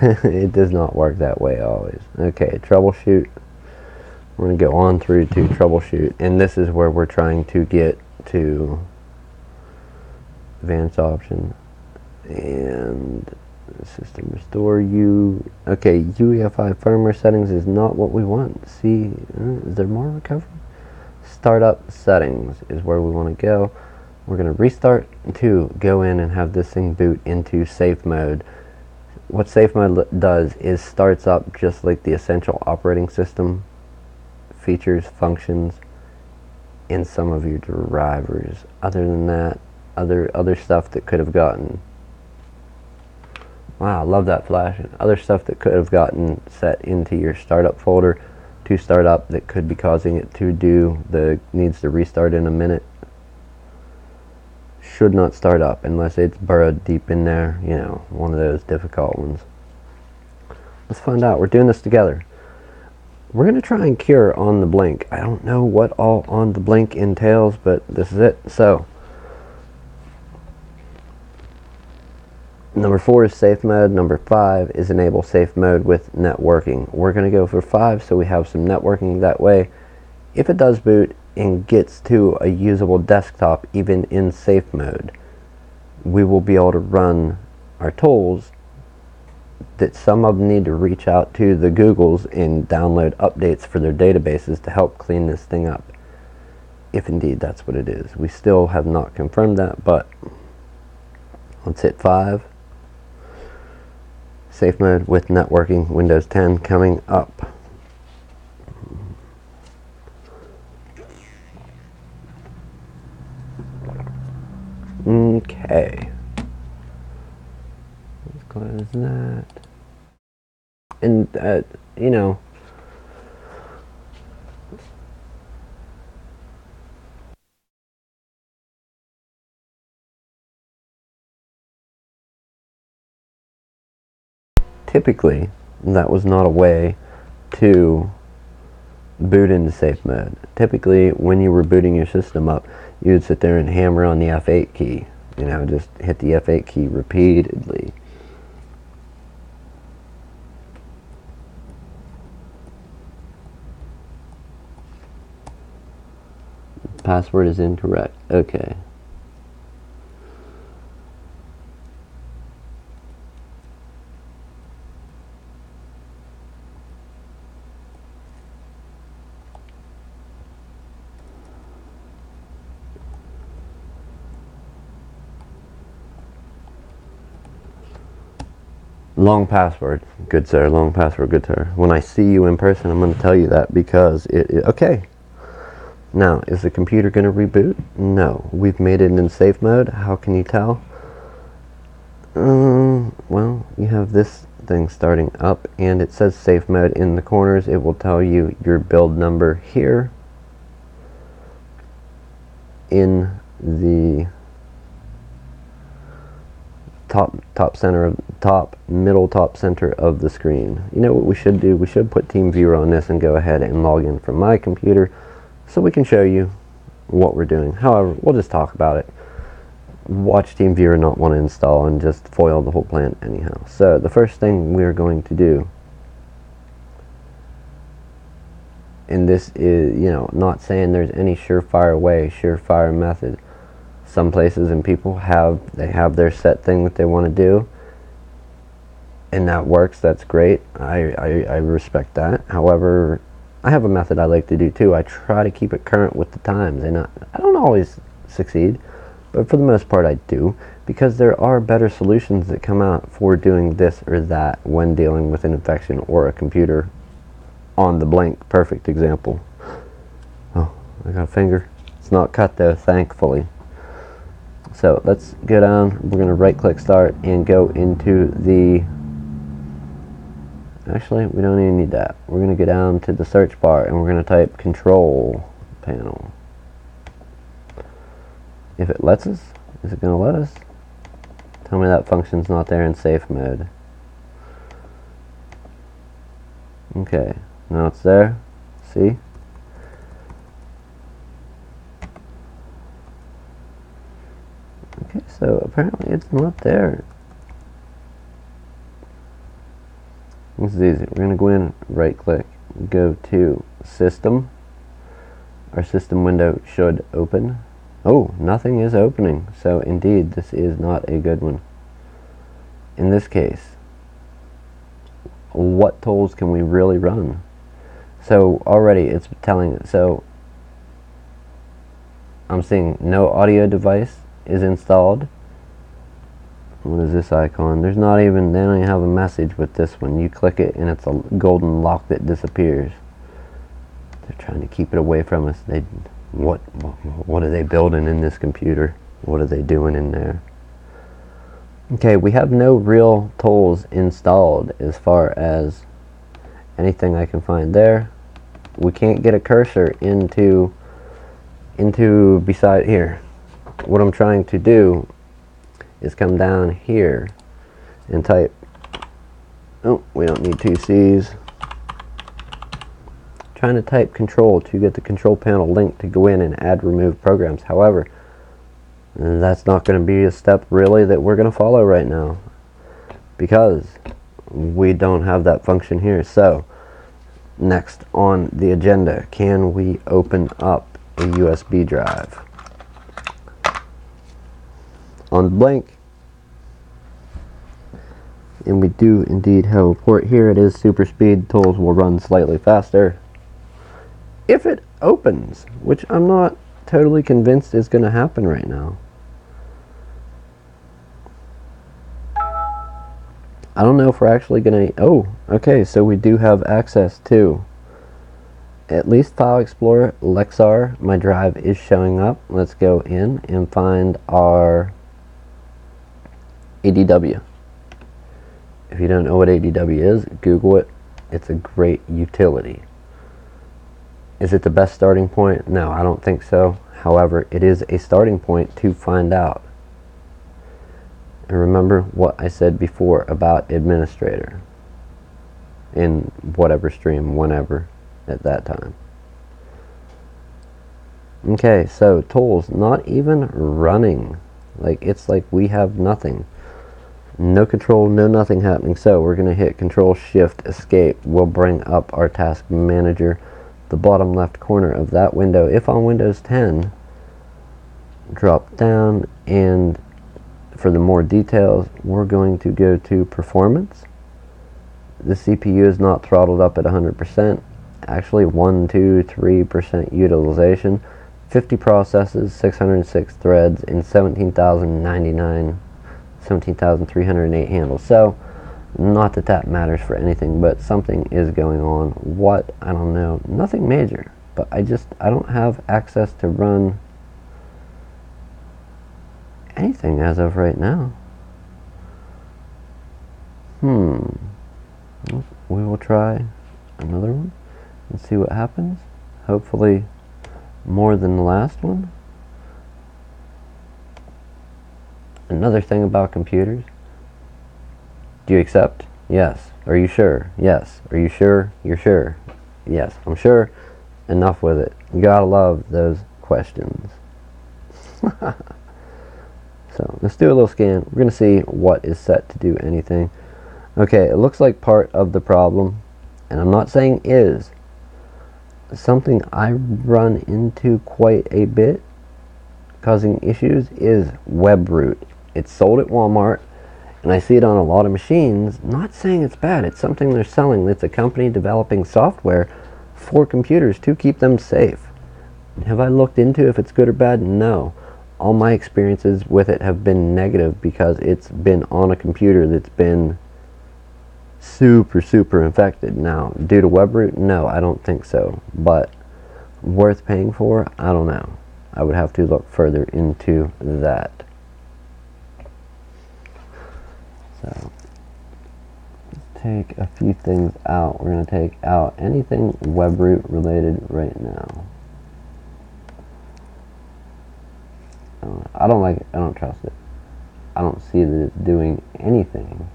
It does not work that way always. Okay, troubleshoot. We're going to go on through to troubleshoot, and this is where we're trying to get to advanced option, and system restore okay, UEFI firmware settings is not what we want. See, is there more recovery? Startup settings is where we want to go. We're going to restart to go in and have this thing boot into safe mode. What safe mode does is starts up just like the essential operating system features, functions, in some of your drivers. Other than that, other stuff that could have gotten, wow, I love that flashing. Other stuff that could have gotten set into your startup folder to start up that could be causing it to needs to restart in a minute, should not start up unless it's burrowed deep in there, you know, one of those difficult ones. Let's find out. We're doing this together. We're going to try and cure on the blink. I don't know what all on the blink entails, but this is it. So, number 4 is safe mode. Number 5 is enable safe mode with networking. We're going to go for 5 so we have some networking. That way, if it does boot and gets to a usable desktop, even in safe mode, we will be able to run our tools that some of them need to reach out to the Googles and download updates for their databases to help clean this thing up, if indeed that's what it is. We still have not confirmed that, but let's hit 5. Safe mode with networking, Windows 10 coming up. Okay. Let's close that. And, you know, typically, that was not a way to boot into safe mode. Typically, when you were booting your system up, you would sit there and hammer on the F8 key. You know, just hit the F8 key repeatedly. Password is incorrect. Okay. Long password, good sir. Long password, good sir. When I see you in person, I'm going to tell you that because okay. Now, is the computer going to reboot? No. We've made it in safe mode. How can you tell? Well, you have this thing starting up, and it says safe mode in the corners. It will tell you your build number here in the top center of the screen. You know what we should do? We should put TeamViewer on this and go ahead and log in from my computer so we can show you what we're doing. However, we'll just talk about it. Watch TeamViewer not want to install and just foil the whole plan anyhow. So the first thing we're going to do, and this is, you know, not saying there's any surefire way, surefire method. Some places and people have their set thing that they want to do, and that works. That's great. I respect that. However, I have a method I like to do too. I try to keep it current with the times, and I don't always succeed, but for the most part I do, because there are better solutions that come out for doing this or that when dealing with an infection or a computer on the blink. Perfect example. Oh, I got a finger. It's not cut though, thankfully. So let's go down. We're going to right click start and go into the, actually we don't even need that. We're going to go down to the search bar and we're going to type control panel. If it lets us, is it going to let us? Tell me that function's not there in safe mode. Okay, now it's there. See? Okay, so apparently it's not there. This is easy. We're going to go in, right click, go to system. Our system window should open. Oh, nothing is opening. So indeed, this is not a good one. In this case, what tools can we really run? So already it's telling it. So I'm seeing no audio device is installed. What is this icon? There's not even, they don't even have a message with this one. You click it and it's a golden lock that disappears. They're trying to keep it away from us. What are they building in this computer? What are they doing in there? Okay, we have no real tools installed as far as anything I can find there. We can't get a cursor into beside here. What I'm trying to do is come down here and type, oh, we don't need two C's. Trying to type control to get the control panel link to go in and add remove programs. However, that's not going to be a step really that we're going to follow right now because we don't have that function here. So next on the agenda, can we open up a USB drive? On blank, and we do indeed have a port here. It is super speed. Tools will run slightly faster if it opens, which I'm not totally convinced is going to happen right now. I don't know if we're actually going to... Oh, okay, so we do have access to at least File Explorer, Lexar. My drive is showing up. Let's go in and find our ADW. If you don't know what ADW is, Google it. It's a great utility. Is it the best starting point? No, I don't think so. However, it is a starting point to find out. And remember what I said before about administrator in whatever stream, whenever, at that time. Okay, so tools, not even running. Like, it's like we have nothing. No control, no nothing happening. So we're going to hit Control Shift Escape. We'll bring up our task manager. The bottom left corner of that window, if on Windows 10, drop down, and for the more details, we're going to go to Performance. The CPU is not throttled up at 100%, actually 3% utilization, 50 processes, 606 threads, and 17,308 handles. So, not that that matters for anything, but something is going on. What? I don't know. Nothing major, but I don't have access to run anything as of right now. We will try another one and see what happens. Hopefully more than the last one. Another thing about computers. Do you accept? Yes. Are you sure? Yes. Are you sure? You're sure? Yes, I'm sure. Enough with it. You gotta love those questions. So let's do a little scan. We're gonna see what is set to do anything. Okay, it looks like part of the problem, and I'm not saying is, something I run into quite a bit causing issues is WebRoot. It's sold at Walmart, and I see it on a lot of machines. Not saying it's bad. It's something they're selling. It's a company developing software for computers to keep them safe. Have I looked into if it's good or bad? No. All my experiences with it have been negative because it's been on a computer that's been super infected. Now, due to WebRoot, no, I don't think so. But worth paying for? I don't know. I would have to look further into that. So, let's take a few things out. We're going to take out anything WebRoot related right now. I don't like it. I don't trust it. I don't see that it's doing anything.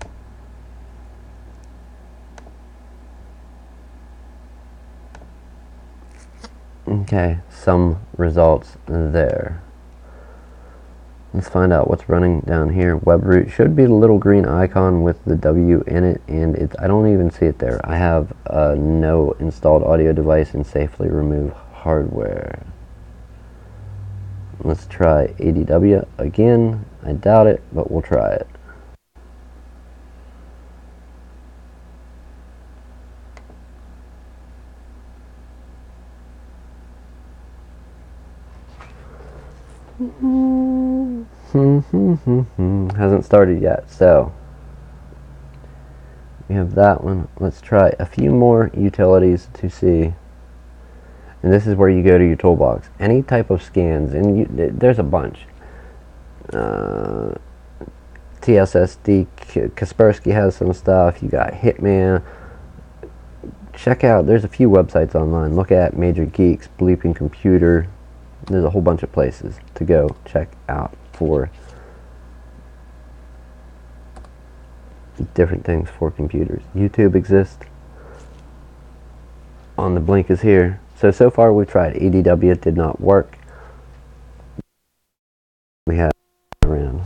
Okay, some results there. Let's find out what's running down here. WebRoot should be the little green icon with the W in it, and I don't even see it there. I have no installed audio device and safely remove hardware. Let's try ADW again. I doubt it, but we'll try it. Hasn't started yet, so we have that one. Let's try a few more utilities to see. And this is where you go to your toolbox. Any type of scans, and there's a bunch. TSSD, Kaspersky has some stuff. You got Hitman. Check out, there's a few websites online. Look at Major Geeks, Bleeping Computer. There's a whole bunch of places to go check out for different things for computers. YouTube exists. On the Blink is here. So far we tried ADW, it did not work. We had around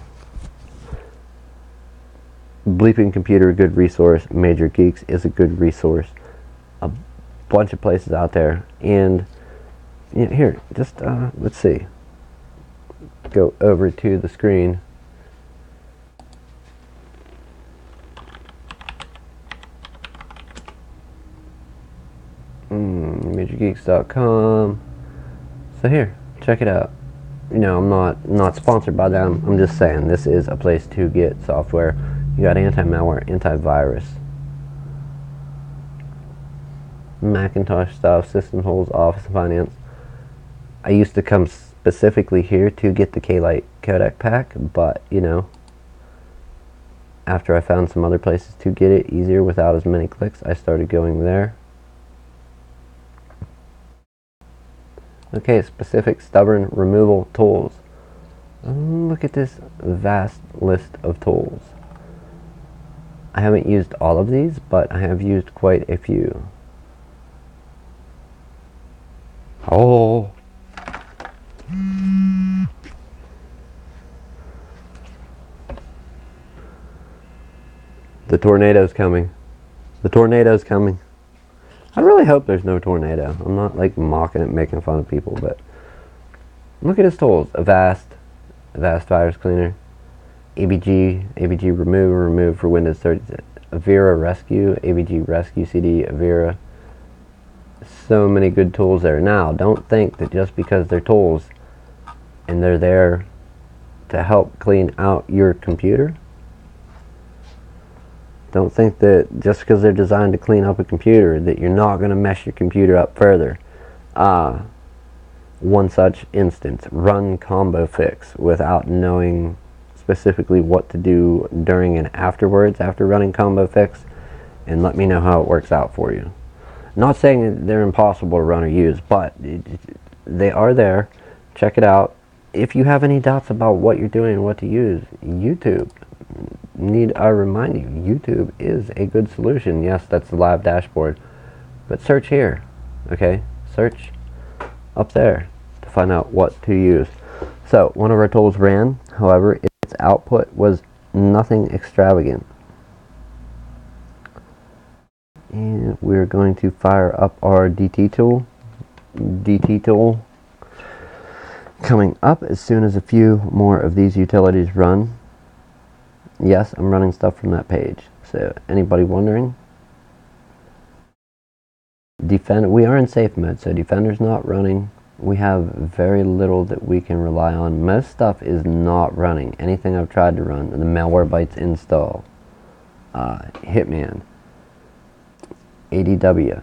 Bleeping Computer, a good resource. Major Geeks is a good resource. A bunch of places out there. And here, just let's see. Go over to the screen. MajorGeeks.com. So here, check it out. You know, I'm not sponsored by them. I'm just saying this is a place to get software. You got anti-malware, antivirus, Macintosh stuff, system holes, Office and Finance. I used to come specifically here to get the K-Lite codec pack, but you know, after I found some other places to get it easier without as many clicks, I started going there. Okay, specific stubborn removal tools. Look at this vast list of tools. I haven't used all of these, but I have used quite a few. Oh! The tornado's coming. The tornado's coming. I really hope there's no tornado. I'm not like mocking it, making fun of people, but look at his tools. Avast virus cleaner, ABG remove for Windows 30, Avira rescue, ABG rescue CD, Avira. So many good tools there. Now, don't think that just because they're tools and they're there to help clean out your computer, don't think that just because they're designed to clean up a computer that you're not going to mess your computer up further. One such instance, run combo fix without knowing specifically what to do during and afterwards after running combo fix, and let me know how it works out for you. Not saying that they're impossible to run or use, but they are there. Check it out. If you have any doubts about what you're doing and what to use, YouTube. Need I remind you, YouTube is a good solution. Yes, that's the live dashboard, but search here, okay? Search up there to find out what to use. So one of our tools ran, however, its output was nothing extravagant. And we're going to fire up our DT tool. DT tool coming up as soon as a few more of these utilities run. Yes, I'm running stuff from that page. So anybody wondering? We are in safe mode, so Defender's not running. We have very little that we can rely on. Most stuff is not running. Anything I've tried to run, the Malwarebytes install, Hitman, ADW,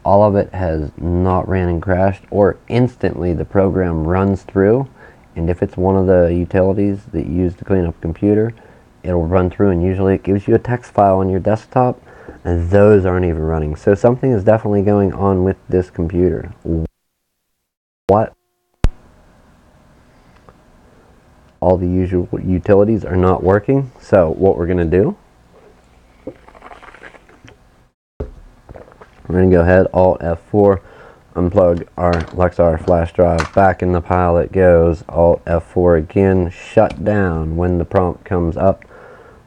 all of it has not ran and crashed, or instantly the program runs through, and if it's one of the utilities that you use to clean up a computer, it'll run through, and usually it gives you a text file on your desktop, and those aren't even running. So something is definitely going on with this computer. What? All the usual utilities are not working. So what we're going to do, we're going to go ahead, Alt F4, unplug our Lexar flash drive. Back in the pile it goes. Alt F4 again, shut down. When the prompt comes up,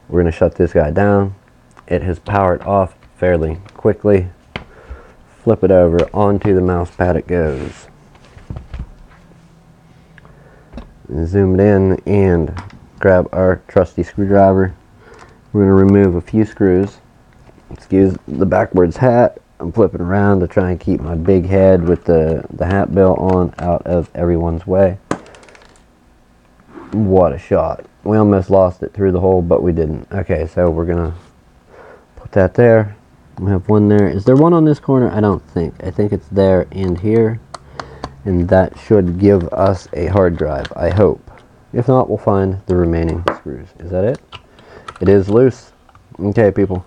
we're going to shut this guy down. It has powered off fairly quickly. Flip it over, onto the mouse pad it goes. zoom it in and grab our trusty screwdriver. We're going to remove a few screws. Excuse the backwards hat. I'm flipping around to try and keep my big head with the hat bill on out of everyone's way. What a shot. We almost lost it through the hole, but we didn't. Okay, so we're going to put that there. We have one there. Is there one on this corner? I don't think. I think it's there and here. And that should give us a hard drive, I hope. If not, we'll find the remaining screws. Is that it? It is loose. Okay, people.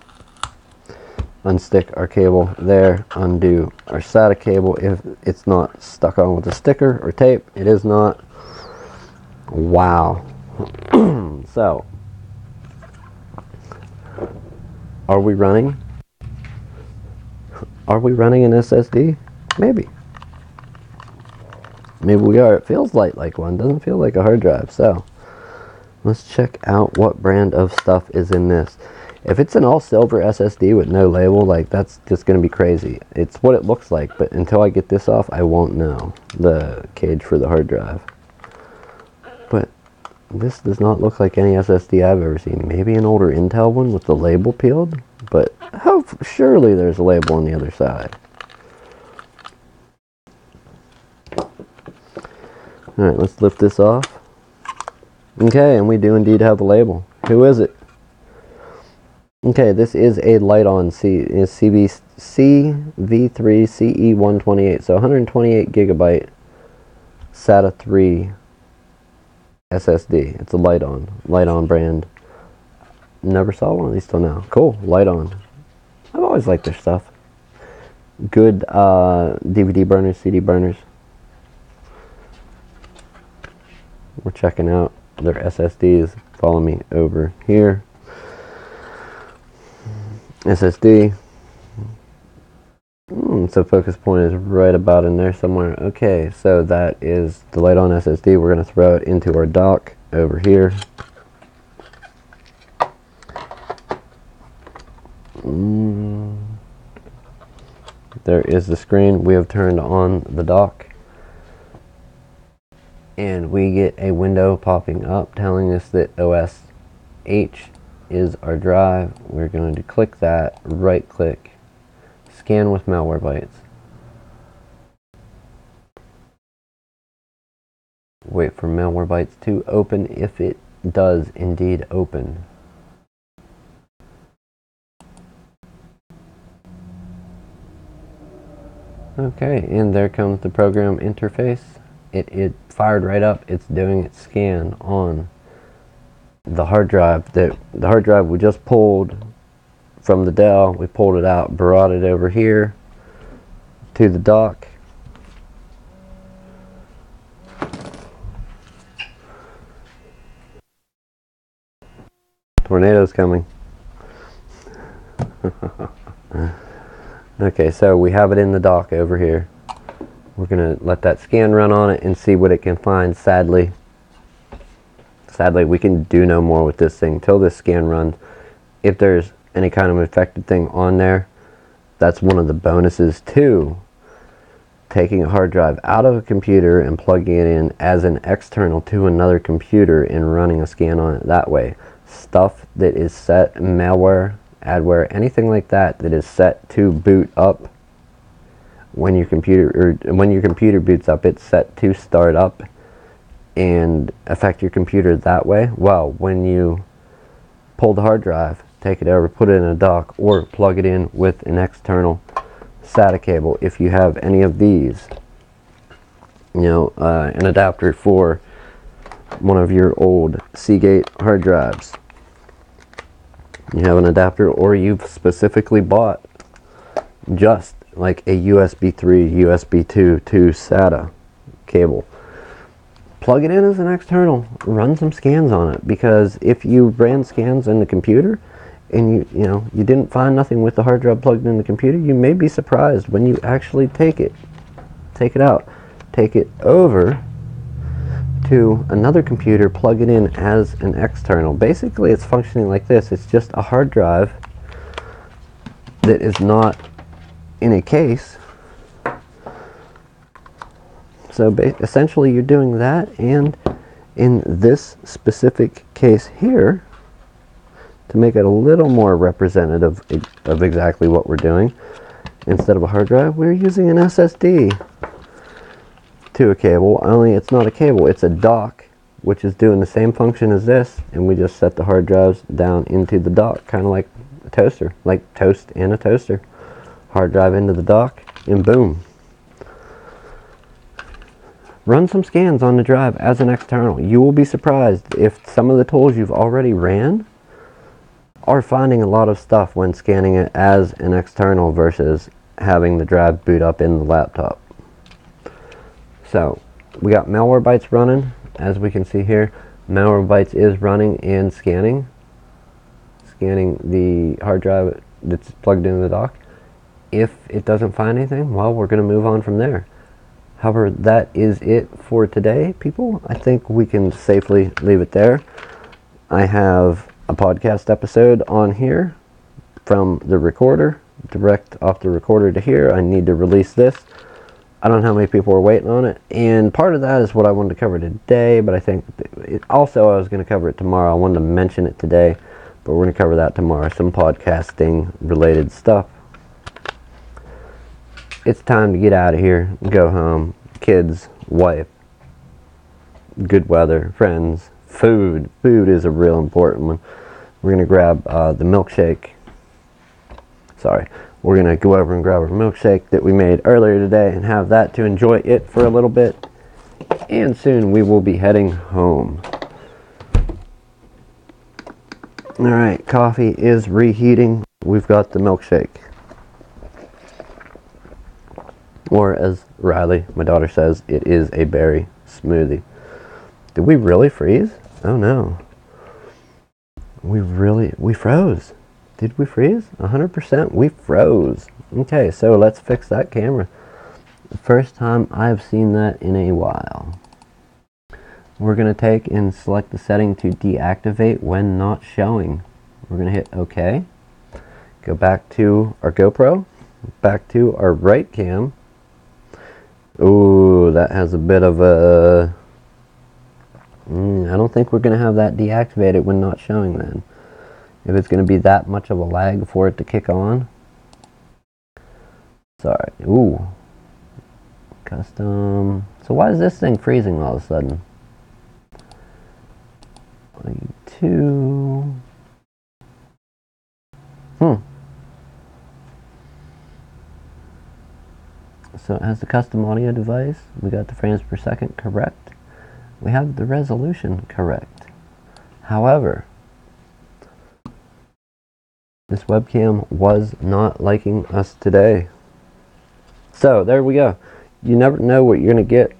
Unstick our cable there. Undo our SATA cable if it's not stuck on with a sticker or tape. It is not. Wow. So, are we running? Are we running an SSD? Maybe. Maybe we are. It feels like one. Doesn't feel like a hard drive. So, let's check out what brand of stuff is in this. If it's an all silver SSD with no label, like, that's just going to be crazy. It's what it looks like, but until I get this off, I won't know the cage for the hard drive. But this does not look like any SSD I've ever seen. Maybe an older Intel one with the label peeled, but surely there's a label on the other side. Alright, let's lift this off. Okay, and we do indeed have a label. Who is it? Okay, this is a Light-On CV3CE128, so 128 gigabyte SATA 3 SSD. It's a Light-On brand. Never saw one of these till now. Cool, Light-On. I've always liked their stuff. Good DVD burners, CD burners. We're checking out their SSDs. Follow me over here. SSD. So focus point is right about in there somewhere. Okay, so that is the Light-On SSD. We're going to throw it into our dock over here. There is the screen. We have turned on the dock. And we get a window popping up telling us that OS H is our drive. We're going to click that, right click, scan with Malwarebytes. Wait for Malwarebytes to open if it does indeed open. Okay, and there comes the program interface. It fired right up. It's doing its scan on the hard drive. The hard drive we just pulled from the Dell. We pulled it out, brought it over here to the dock. Tornado's coming. Okay, so we have it in the dock over here. We're going to let that scan run on it and see what it can find. Sadly, we can do no more with this thing till this scan runs. If there's any kind of infected thing on there, that's one of the bonuses to taking a hard drive out of a computer and plugging it in as an external to another computer and running a scan on it that way. Stuff that is set, malware, adware, anything like that that is set to boot up when your computer boots up, it's set to start up and affect your computer that way. Well, when you pull the hard drive, take it over, put it in a dock, or plug it in with an external SATA cable, if you have any of these, you know, an adapter for one of your old Seagate hard drives, you have an adapter, or you've specifically bought just like a USB 3, USB 2 to SATA cable, plug it in as an external, run some scans on it, because if you ran scans in the computer and you didn't find nothing with the hard drive plugged in the computer, you may be surprised when you actually take it out, take it over to another computer, plug it in as an external. Basically, it's functioning like this. It's just a hard drive that is not in a case. So essentially you're doing that, and In this specific case here, to make it a little more representative of exactly what we're doing, instead of a hard drive, we're using an SSD to a cable, only it's not a cable, it's a dock, which is doing the same function as this, and we just set the hard drives down into the dock, kind of like a toaster, like toast in a toaster. Hard drive into the dock, and boom. Run some scans on the drive as an external. You will be surprised if some of the tools you've already ran are finding a lot of stuff when scanning it as an external versus having the drive boot up in the laptop. So we got Malwarebytes running, as we can see here. Malwarebytes is running and scanning the hard drive that's plugged into the dock. If it doesn't find anything, well, we're going to move on from there. However, that is it for today, people. I think we can safely leave it there. I have a podcast episode on here from the recorder, direct off the recorder to here. I need to release this. I don't know how many people are waiting on it, and part of that is what I wanted to cover today, but I think I was going to cover it tomorrow. I wanted to mention it today, but we're going to cover that tomorrow, some podcasting related stuff. It's time to get out of here, go home, kids, wife, good weather, friends, food. Food is a real important one. We're going to grab the milkshake. We're going to go over and grab our milkshake that we made earlier today and have that to enjoy it for a little bit. And soon we will be heading home. Alright, coffee is reheating. We've got the milkshake. Or as Riley, my daughter, says, it is a berry smoothie. Did we really freeze? Oh no. We froze. Did we freeze? 100% we froze. Okay, so let's fix that camera. The first time I've seen that in a while. We're going to take and select the setting to deactivate when not showing. We're going to hit OK. Go back to our GoPro. Back to our right cam. Ooh, that has a bit of a... I don't think we're going to have that deactivated when not showing then. If it's going to be that much of a lag for it to kick on. Sorry. Ooh. Custom. So why is this thing freezing all of a sudden? 22. So it has the custom audio device. We got the frames per second correct. We have the resolution correct. However, this webcam was not liking us today. So there we go. You never know what you're going to get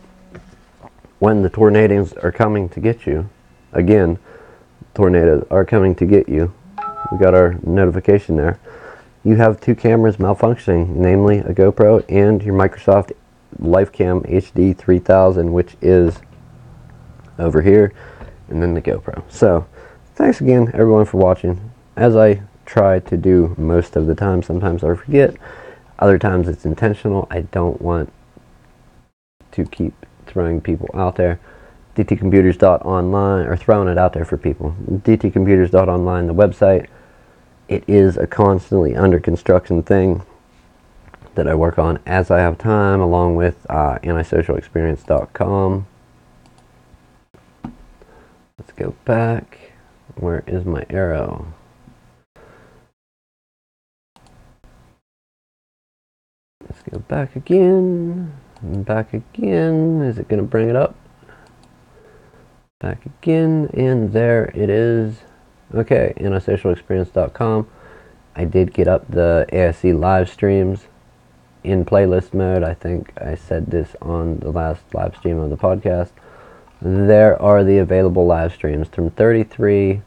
when the tornadoes are coming to get you. Again, tornadoes are coming to get you. We got our notification there. You have two cameras malfunctioning, namely a GoPro and your Microsoft LifeCam HD 3000, which is over here, and then the GoPro. So, thanks again, everyone, for watching. As I try to do most of the time, sometimes I forget, other times it's intentional. I don't want to keep throwing people out there. dtcomputers.online, or throwing it out there for people. dtcomputers.online, the website. It is a constantly under construction thing that I work on as I have time, along with antisocialexperience.com. Let's go back. Where is my arrow? Let's go back again. Back again. Is it going to bring it up? Back again. And there it is. Okay, antisocialexperience.com. I did get up the ASC live streams in playlist mode. I think I said this on the last live stream of the podcast. There are the available live streams from 33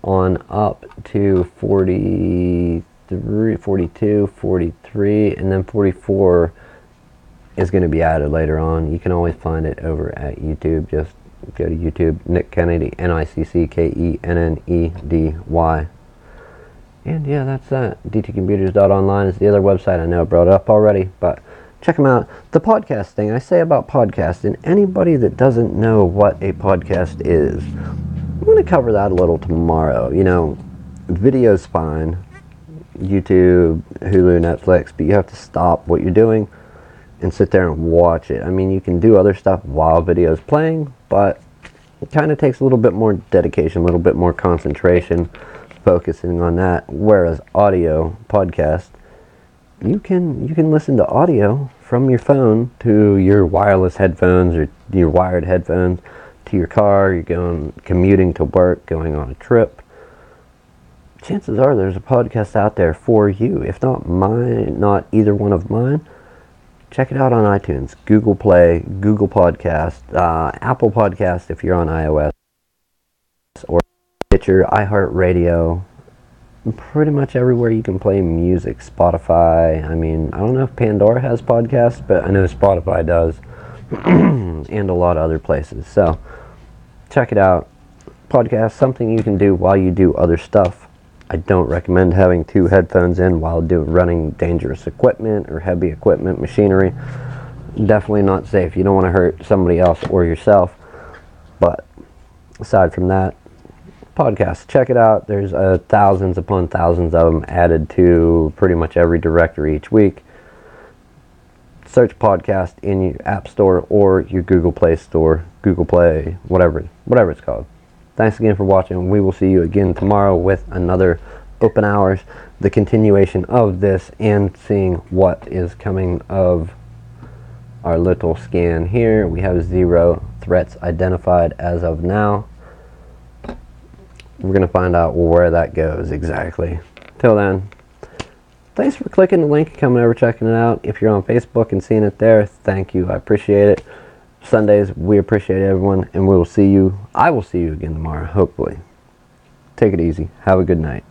on up to 43, 42, 43, and then 44 is going to be added later on. You can always find it over at YouTube. Just go to YouTube, Nick Kennedy, NickKennedy. And yeah, that's that. dtcomputers.online is the other website. I know I brought it up already, but check them out. The podcast thing, I say about podcasting, anybody that doesn't know what a podcast is, I'm going to cover that a little tomorrow. You know, video's fine, YouTube, Hulu, Netflix, but you have to stop what you're doing and sit there and watch it. I mean, you can do other stuff while video's playing, but it kind of takes a little bit more dedication, a little bit more concentration, focusing on that. Whereas audio podcast, you can listen to audio from your phone to your wireless headphones or your wired headphones to your car. You're going commuting to work, going on a trip. Chances are there's a podcast out there for you. If not mine, not either one of mine, check it out on iTunes, Google Play, Google Podcast, Apple Podcast if you're on iOS, or Stitcher, iHeartRadio, pretty much everywhere you can play music, Spotify. I mean, I don't know if Pandora has podcasts, but I know Spotify does, and a lot of other places. So, check it out. Podcast, something you can do while you do other stuff. I don't recommend having two headphones in while running dangerous equipment or heavy equipment, machinery. Definitely not safe. You don't want to hurt somebody else or yourself. But aside from that, podcasts, check it out. There's thousands upon thousands of them added to pretty much every directory each week. Search podcast in your App Store or your Google Play Store, Google Play, whatever it's called. Thanks again for watching. We will see you again tomorrow with another Open Hours, the continuation of this, and seeing what is coming of our little scan here. We have 0 threats identified as of now. We're going to find out where that goes exactly. Till then, thanks for clicking the link and coming over, checking it out. If you're on Facebook and seeing it there, thank you. I appreciate it. Sundays, we appreciate everyone, and I will see you again tomorrow, hopefully. Take it easy. Have a good night.